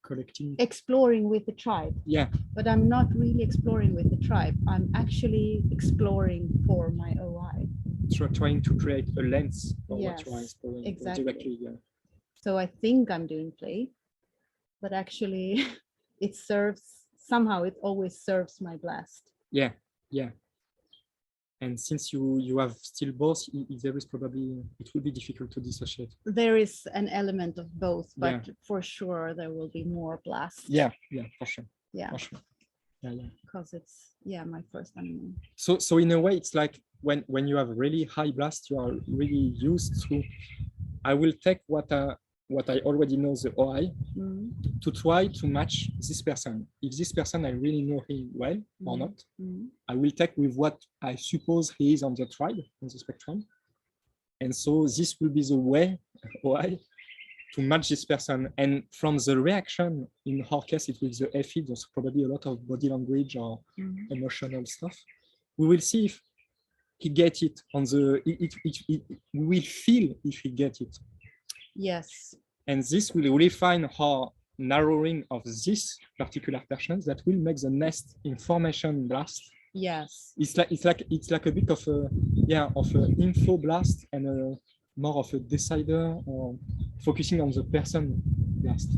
collecting. exploring with the tribe. Yeah, But I'm not really exploring with the tribe. I'm actually exploring for my OI. trying to create a lens for what you are Yes, exploring exactly. directly. Yeah. So I think I'm doing play, but actually it serves, somehow it always serves my blast. Yeah, yeah. And since you have still both, there is probably, it will be difficult to dissociate. There is an element of both, but Yeah. for sure there will be more blast. Yeah, yeah, for sure. Yeah, For sure. Yeah, yeah. because it's, yeah, my first animal. So in a way, it's like when you have really high blast, you are really used to, I will take what I already know, the OI, Mm, to try to match this person. If this person, I really know him well or mm, not, mm. I will take with what I suppose he is on the tribe, on the spectrum. And so this will be the way, OI, to match this person. And from the reaction, in her case, it will be the FE, there's probably a lot of body language or emotional stuff. We will see if he get it on the, we will feel if he get it. Yes. And this will refine her narrowing of this particular person that will make the next information blast. Yes. It's like a bit of a, yeah, of an info blast and a more of a decider, or focusing on the person blast.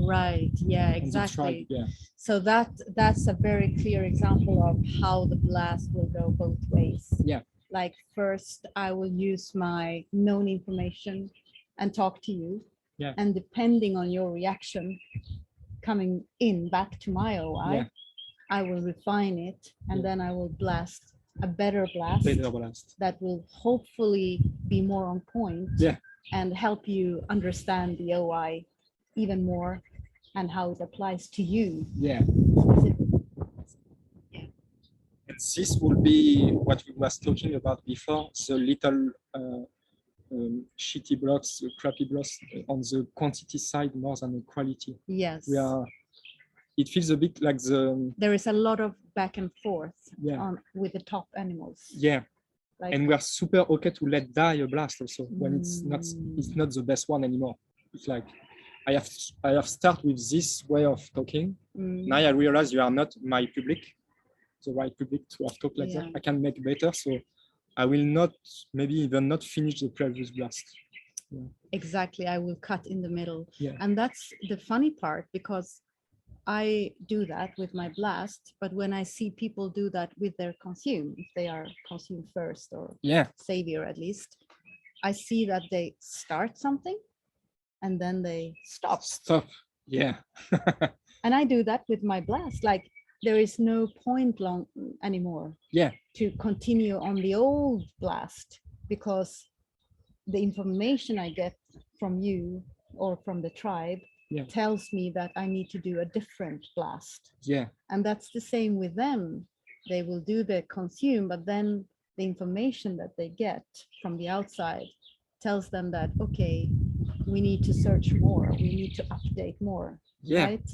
Right. Yeah, On the tribe, exactly. yeah. So that's a very clear example of how the blast will go both ways. Yeah. Like first I will use my known information and talk to you. Yeah. And depending on your reaction coming in back to my OI, Yeah. I will refine it, and Yeah. then I will blast a better blast Better blast. that will hopefully be more on point. Yeah. And help you understand the OI even more and how it applies to you. Yeah. specifically. And this will be what we was talking about before, the little shitty blocks, crappy blocks on the quantity side more than the quality. Yes. We are, it feels a bit like the, There is a lot of back and forth yeah, with the top animals. yeah. Like, And we are super okay to let die a blast also when it's not the best one anymore. It's like I have started with this way of talking. Now I realize you are not my public, the right public to have talked like that. I can make better, so I will not, maybe even not finish the previous blast. Yeah. Exactly, I will cut in the middle. Yeah. And that's the funny part, because I do that with my blast, but when I see people do that with their consume, if they are consume first or Yeah. savior at least, I see that they start something and then they stop. Stop. Yeah. And I do that with my blast. Like there is no point long anymore. Yeah. To continue on the old blast, because the information I get from you or from the tribe tells me that I need to do a different blast. Yeah. And that's the same with them. They will do the consume, but then the information that they get from the outside tells them that, okay, we need to search more, we need to update more. Yeah. Right?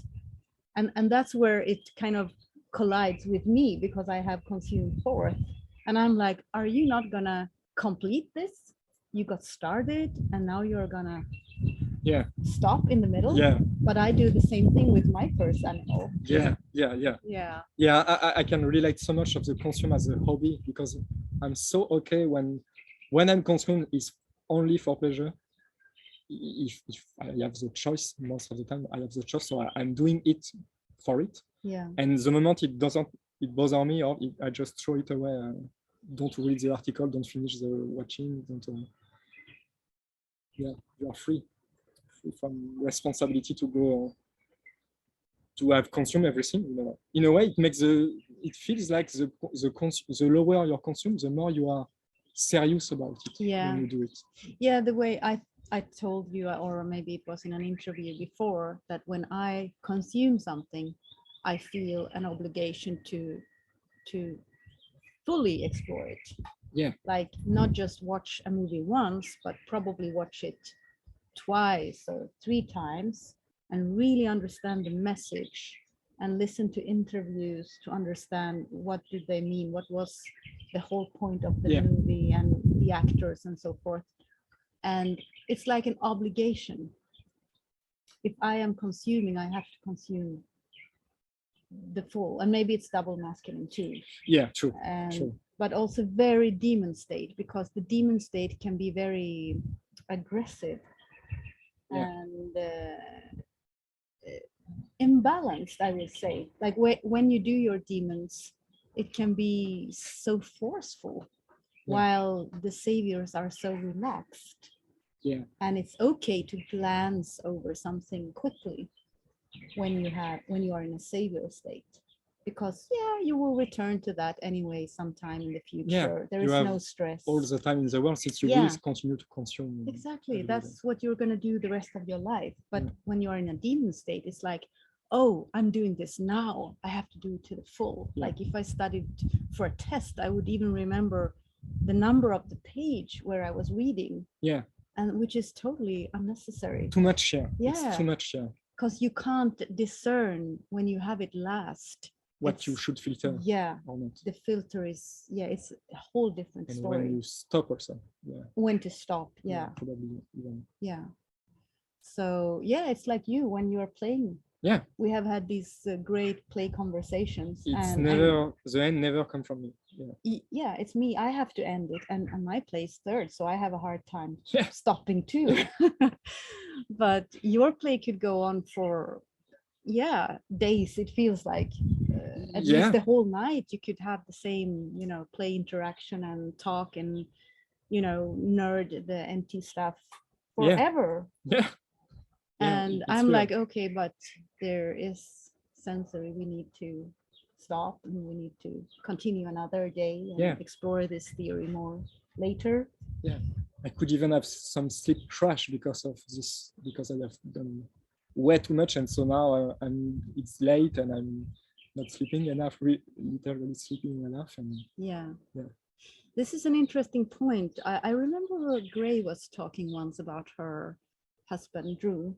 And that's where it kind of collides with me, because I have consumed fourth. And I'm like, are you not gonna complete this? You got started and now you're gonna stop in the middle. Yeah. But I do the same thing with my first animal. Yeah. I can relate so much of the consume as a hobby, because I'm so okay when I'm consuming is only for pleasure. If I have the choice, most of the time I have the choice, so I'm doing it for it. Yeah. And the moment it bother me, or I just throw it away. Don't read the article, don't finish the watching, don't. Yeah, you are free from responsibility to go to have consumed everything. You know. In a way, it feels like the lower your consume, the more you are serious about it when you do it. Yeah, the way I told you, or maybe it was in an interview before, that when I consume something, I feel an obligation to fully explore it. Yeah. Like not just watch a movie once, but probably watch it twice or 3 times and really understand the message and listen to interviews to understand what did they mean, what was the whole point of the Yeah. movie and the actors and so forth. And it's like an obligation. If I am consuming, I have to consume the full, and maybe it's double masculine too. Yeah, true. And True. but also very demon state, because the demon state can be very aggressive Yeah. and imbalanced, I would say. Like when you do your demons, it can be so forceful, Yeah. while the saviors are so relaxed. Yeah. And it's okay to glance over something quickly when you are in a savior state, because you will return to that anyway sometime in the future. There you is have no stress. all the time in the world, since you Yeah. will continue to consume. Exactly, every day. that's what you're going to do the rest of your life. But Yeah. when you are in a demon state, it's like, oh, I'm doing this now, I have to do it to the full. Yeah. Like if I studied for a test, I would even remember the number of the page where I was reading, Yeah, and which is totally unnecessary, too much. Yeah, Yeah. it's too much. Yeah, because you can't discern when you have it last what you It's- should filter yeah, or not, the filter is, it's a whole different and story. when you stop also. Yeah, When to stop, yeah. probably even. Yeah. So yeah, it's like you when you're playing. Yeah, We have had these great play conversations. it's and never the end. Never come from me. Yeah, yeah, it's me. I have to end it, and my place third, so I have a hard time Yeah. stopping too. But your play could go on for days. It feels like at Yeah. least the whole night. You could have the same, play interaction and talk and nerd the empty stuff Yeah. forever. yeah. Yeah, And it's I'm weird. like, okay, but there is sensory. We need to stop and we need to continue another day and Yeah. explore this theory more later. I could even have some sleep crash because of this, because I have done way too much, and so now it's late and I'm not sleeping enough, literally sleeping enough, and Yeah. Yeah. This is an interesting point. I remember Gray was talking once about her husband, Drew,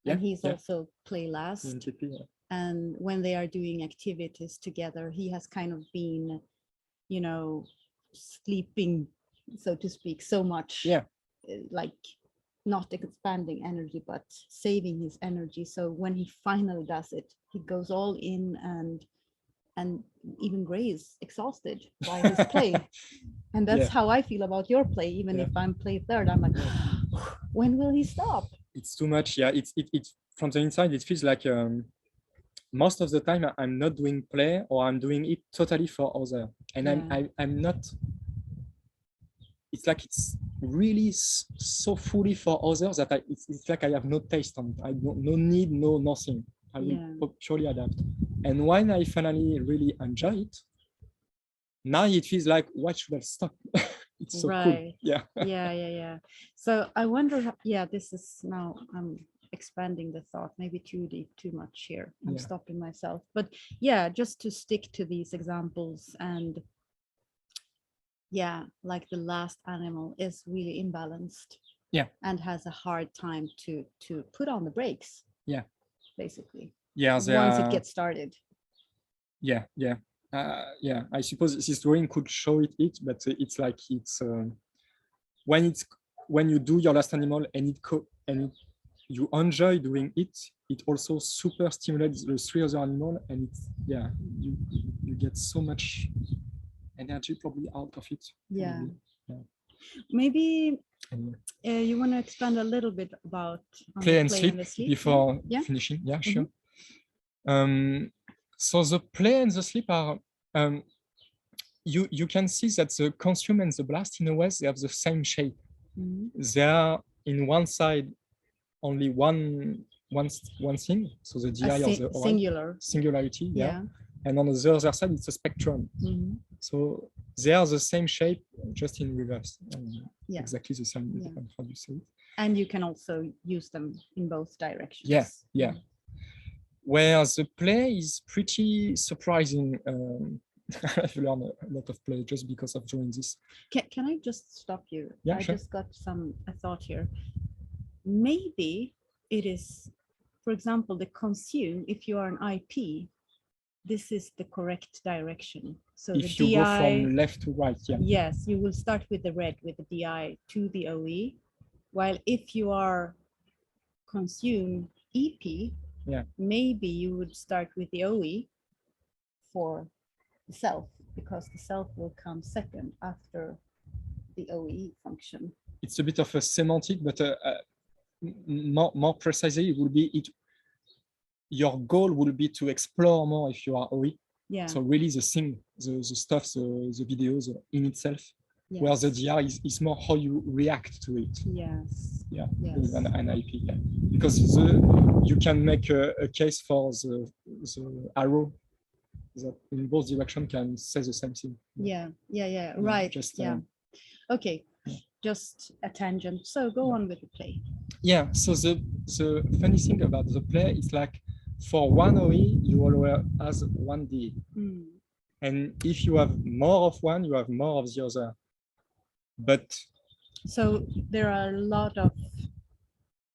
and he's yeah. also play last. ENTP, yeah. And when they are doing activities together, he has kind of been, sleeping, so to speak, so much. Yeah. Like not expanding energy, but saving his energy. So when he finally does it, he goes all in, and even Gray is exhausted by his play. And that's Yeah. how I feel about your play. Even Yeah. if I'm play third, I'm like, when will he stop? It's too much. Yeah, it's from the inside. It feels like most of the time I'm not doing play, or I'm doing it totally for other, and Yeah. I'm not. It's like it's really so fully for others that it's like I have no taste on it. I don't no need, no nothing. I will purely adapt. And when I finally really enjoy it, now it feels like, why should I stop? It's so cool. Right. Yeah. Yeah. So I wonder, this is now I'm expanding the thought, maybe too deep, too much here. I'm Yeah. stopping myself. But yeah, just to stick to these examples, and like the last animal is really imbalanced. Yeah. And has a hard time to put on the brakes. Yeah. Basically. Yeah. Once it gets started. Yeah. I suppose this drawing could show it, but it's like when you do your last animal and you enjoy doing it, it also super stimulates the 3 other animals, and you get so much energy probably out of it. Yeah. Probably. Maybe Anyway. you want to expand a little bit about Play and sleep the sleep before Yeah. finishing. Yeah, sure. So the play and the sleep are you can see that the consume and the blast, in a way, they have the same shape. Mhm. They are in one side only one thing, so the DI or the OI, singular. singularity, Yeah. and on the other side it's a spectrum. Mhm. So they are the same shape, just in reverse. Yeah. Exactly the same. Yeah. How do you say it? And you can also use them in both directions. Yeah. Where the play is pretty surprising. I've learned a lot of play just because of doing this. Can I just stop you? Yeah, I sure. just got a thought here. maybe it is, for example, the consume, if you are an IP, this is the correct direction. So If the you go DI, from left to right, yeah. yes, you will start with the red, with the DI to the OE. While if you are consume EP, Yeah. maybe you would start with the OE for the self, because the self will come second after the OE function. It's a bit of a semantic, but more precisely, it will be your goal will be to explore more if you are OE. Yeah. So really the thing, the stuff, the videos in itself, yes. where the DR is more how you react to it. Yes. Yeah, yes. with an IP. Yeah. Because you can make a case for the arrow that in both directions can say the same thing. Yeah, right. Just, yeah. Okay, just a tangent. So go on with the play. Yeah, so the funny thing about the play is like for one OE, you always has one D. Mm. And if you have more of one, you have more of the other. But so there are a lot of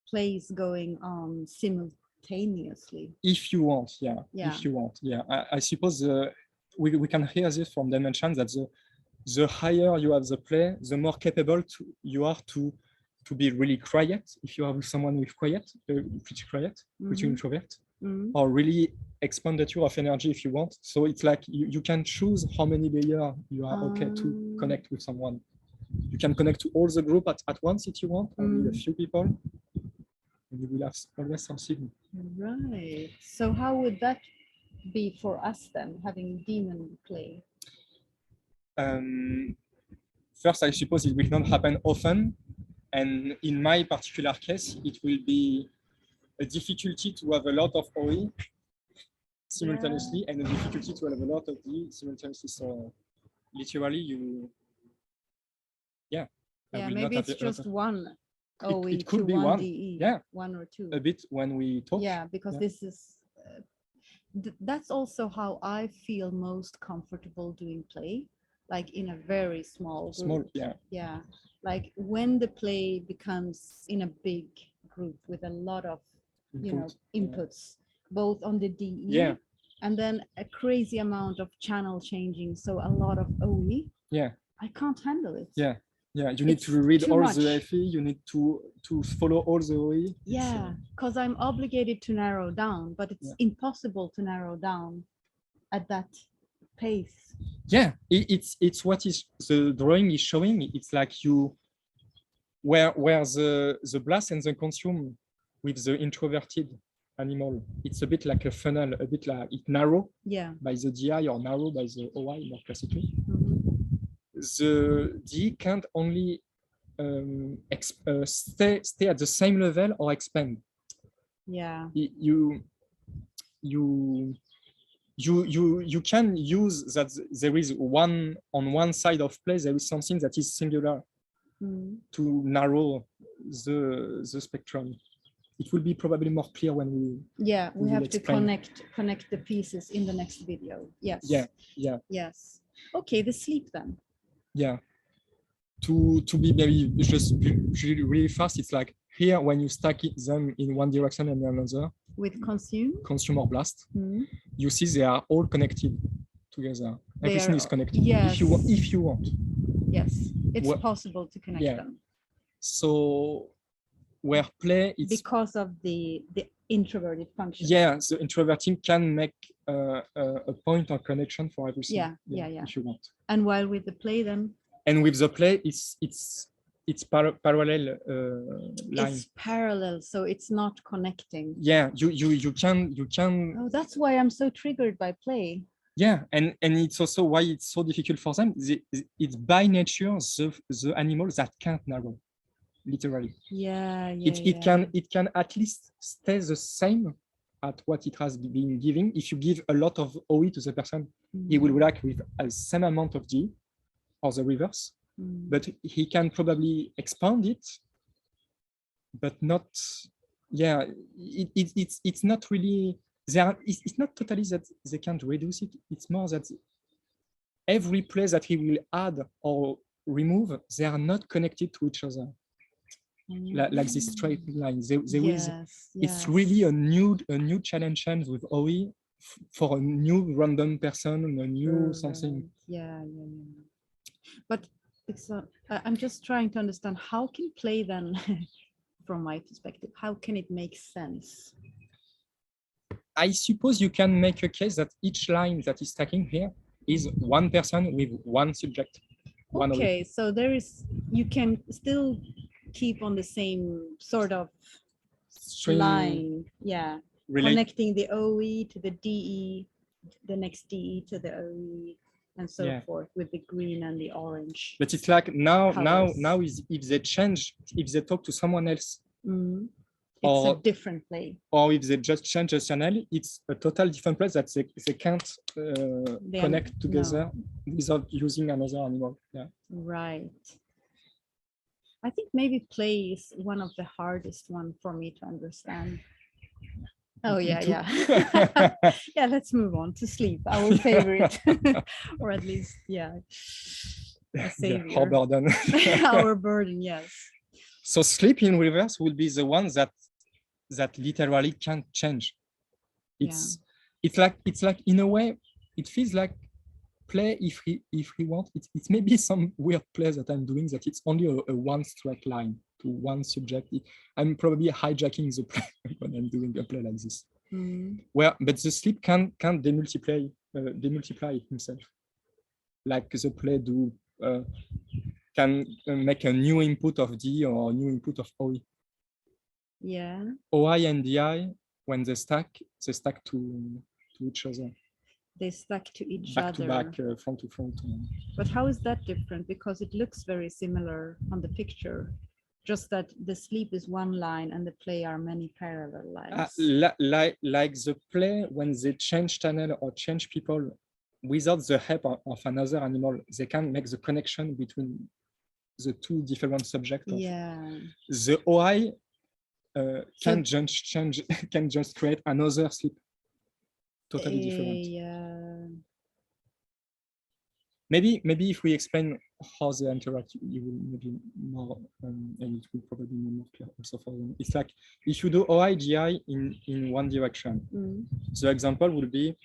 plays going on simultaneously. If you want, yeah. If you want, yeah. I suppose we can hear this from dimension that the higher you have the play, the more capable you are to be really quiet. If you have someone with pretty quiet, pretty introvert, or really expenditure of energy if you want. So it's like you can choose how many layers you are okay to connect with someone. You can connect to all the group at once if you want, only a few people. And you will have always something. Right. So how would that be for us then, having demon play? First, I suppose it will not happen often. And in my particular case, it will be a difficulty to have a lot of OE simultaneously and a difficulty to have a lot of D simultaneously. So literally yeah, maybe it's just one OE it could to be one one. DE, Yeah, one or two. A bit when we talk. Yeah, because this is that's also how I feel most comfortable doing play, like in a very small group. Yeah, like when the play becomes in a big group with a lot of inputs, both on the DE and then a crazy amount of channel changing, so a lot of OE. Yeah, I can't handle it. Yeah, you need to read all much. the FE, you need to follow all the OE. Yeah, because I'm obligated to narrow down, but it's impossible to narrow down at that pace. Yeah, it's what is the drawing is showing. It's like you where the blast and the consume with the introverted animal. It's a bit like a funnel, a bit like it narrow by the DI or narrow by the OI more classically. The D can't only stay at the same level or expand. Yeah. You can use that there is one on one side of play, there is something that is singular to narrow the spectrum. It will be probably more clear when we have to explain. connect the pieces in the next video. Yes. Yes. Okay, the sleep then. Yeah. To be maybe just really fast, it's like here when you stack them in one direction and another with consume or blast, you see they are all connected together. Everything is connected. Yes. If you want. Yes, it's possible to connect them. So where play it's because of the introverted function. Yeah, so introverting can make a point of connection for everything. If you want. And while with the play then. And with the play, it's parallel line. It's parallel, so it's not connecting. Yeah, you can. Oh, that's why I'm so triggered by play. Yeah, and it's also why it's so difficult for them. It's by nature the animals that can't narrow, literally. It can at least stay the same at what it has been giving. If you give a lot of OE to the person, he will react with a same amount of G. Or the reverse, but he can probably expand it, but not. Yeah, it's not really there. It's not totally that they can't reduce it. It's more that every place that he will add or remove, they are not connected to each other. like this straight line. There is, Yes, it's really a yes. new challenge with OE for a new random person, a new something. Correct. Yeah. But it's I'm just trying to understand how can play then, from my perspective, how can it make sense? I suppose you can make a case that each line that is stacking here is one person with one subject. One Okay, so there is, you can still keep on the same sort of string line, yeah, relate. connecting the OE to the DE, the next DE to the OE, and so Yeah. forth with the green and the orange. But it's like now Colors. is if they change, if they talk to someone else, It's a or different play. or if they just change the channel, it's a total different place that they can't connect together without using another animal. Yeah. Right. I think maybe play is one of the hardest one for me to understand. Oh yeah, too. yeah. Yeah, let's move on to sleep, our favorite, or at least, yeah, a Yeah, savior. our burden. Our burden, yes. So sleep in reverse will be the one that literally can't change. It's like in a way it feels like play if we want. It's maybe some weird play that I'm doing that it's only a one straight line to one subject. I'm probably hijacking the play when I'm doing a play like this. But the sleep can demultiply himself, like the play do can make a new input of D or a new input of OE. Yeah. OI and DI, when they stack to each other. They stack to each back other. to back, front to front. But how is that different? Because it looks very similar on the picture, just that the sleep is one line and the play are many parallel lines. Like the play, when they change channel or change people without the help of another animal, they can make the connection between the two different subjects. Yeah. The OI can just change, can just create another sleep. Totally different. Yeah. Maybe if we explain how they interact, you will maybe more, and it will probably be more clear also for them. It's like if you do OI GI in one direction, the example will be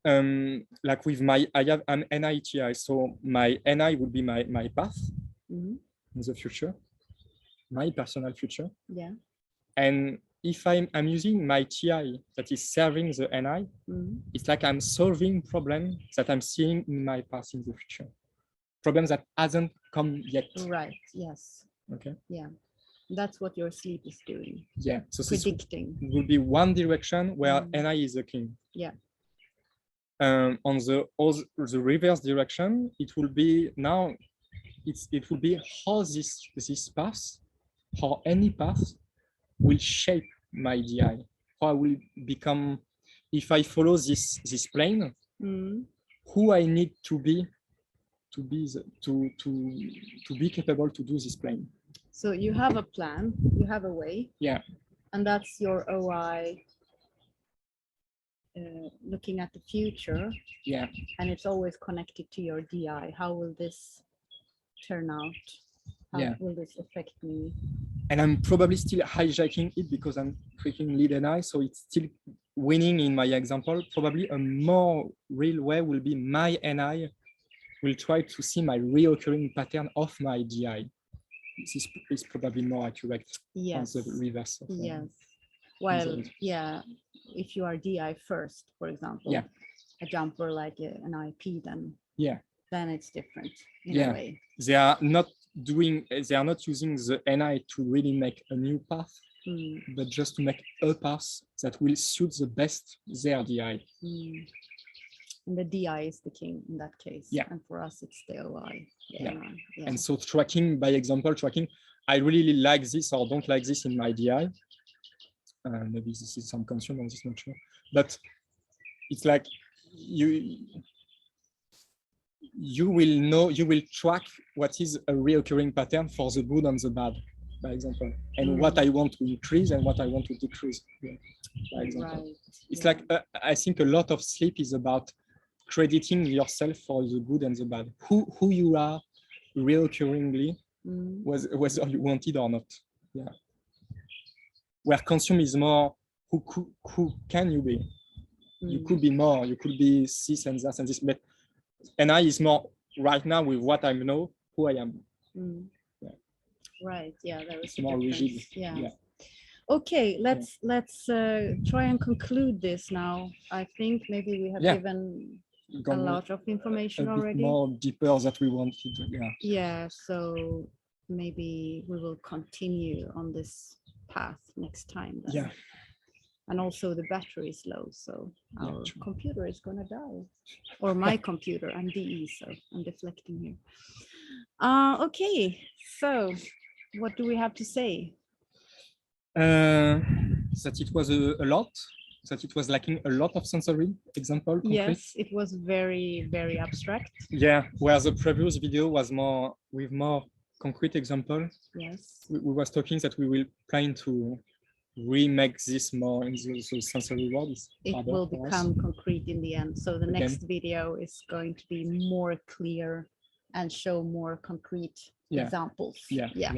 like with my, I have an NI-TI, so my NI will be my path in the future, my personal future. Yeah. And if I'm using my TI that is serving the NI, it's like I'm solving problems that I'm seeing in my past in the future. Problems that hasn't come yet. Right, yes. Okay. Yeah. That's what your sleep is doing. Yeah. So predicting. This will be one direction where NI is the king. Yeah. On the reverse direction, it will be now, it will be how this path, how any path will shape my DI. How I will become, if I follow this plane, who I need to be capable to do this plane. So you have a plan, you have a way. Yeah. And that's your OI looking at the future. Yeah. And it's always connected to your DI. How will this turn out? How will this affect me? And I'm probably still hijacking it because I'm freaking lead NI, so it's still winning in my example. Probably a more real way will be my NI will try to see my reoccurring pattern of my DI. This is probably more accurate on the reverse. Yes. Well, yeah, if you are DI first, for example, a jumper like an IP, then it's different in a way. They are not using the NI to really make a new path, but just to make a path that will suit the best their DI. And the DI is the king in that case. Yeah. And for us, it's the OI. And so tracking, by example, tracking, I really like this or don't like this in my DI. Maybe this is some concern on this, not sure. But it's like you will know, you will track what is a reoccurring pattern for the good and the bad, by example, and what I want to increase and what I want to decrease. By example. Right. It's like, I think a lot of sleep is about crediting yourself for the good and the bad. Who you are reoccurringly whether you want it or not. Yeah. Where consume is more, who can you be? You could be more, you could be this and that and this, but I is more right now with what I know, who I am. Yeah. Right, yeah, there is It's a more rigid. difference. Yeah. Okay, let's try and conclude this now. I think maybe we have given a Gone lot of information a bit already. more deeper that we wanted. Yeah. Yeah, so maybe we will continue on this path next time then. Yeah. And also the battery is low, so Yeah, our true. computer is gonna die. Or my computer, I'm DE, so I'm deflecting here. Okay, so what do we have to say? That it was a lot, that it was lacking a lot of sensory example, concrete. Yes, it was very, very abstract. Yeah, where the previous video was more with more concrete example. Yes. We was talking that we will plan to remake this more in the sensory worlds. It will become concrete in the end. So the next video is going to be more clear and show more concrete examples. Yeah.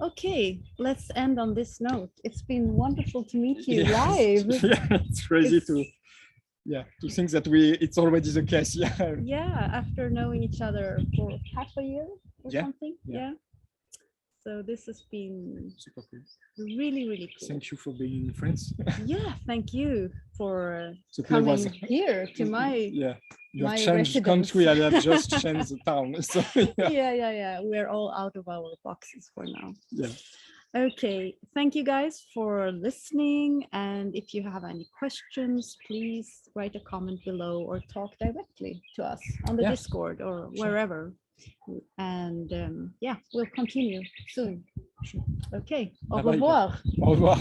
Okay, let's end on this note. It's been wonderful to meet you live. Yeah, it's crazy to think that it's already the case. Yeah, after knowing each other for half a year or something. Yeah. So this has been super cool. Really, really cool. Thank you for being in France. Yeah, thank you for coming here to my You have changed the country. I have just changed the town. So, yeah. We're all out of our boxes for now. Yeah. Okay, thank you guys for listening. And if you have any questions, please write a comment below or talk directly to us on the Discord or wherever. And we'll continue soon. Okay, au revoir. Au revoir.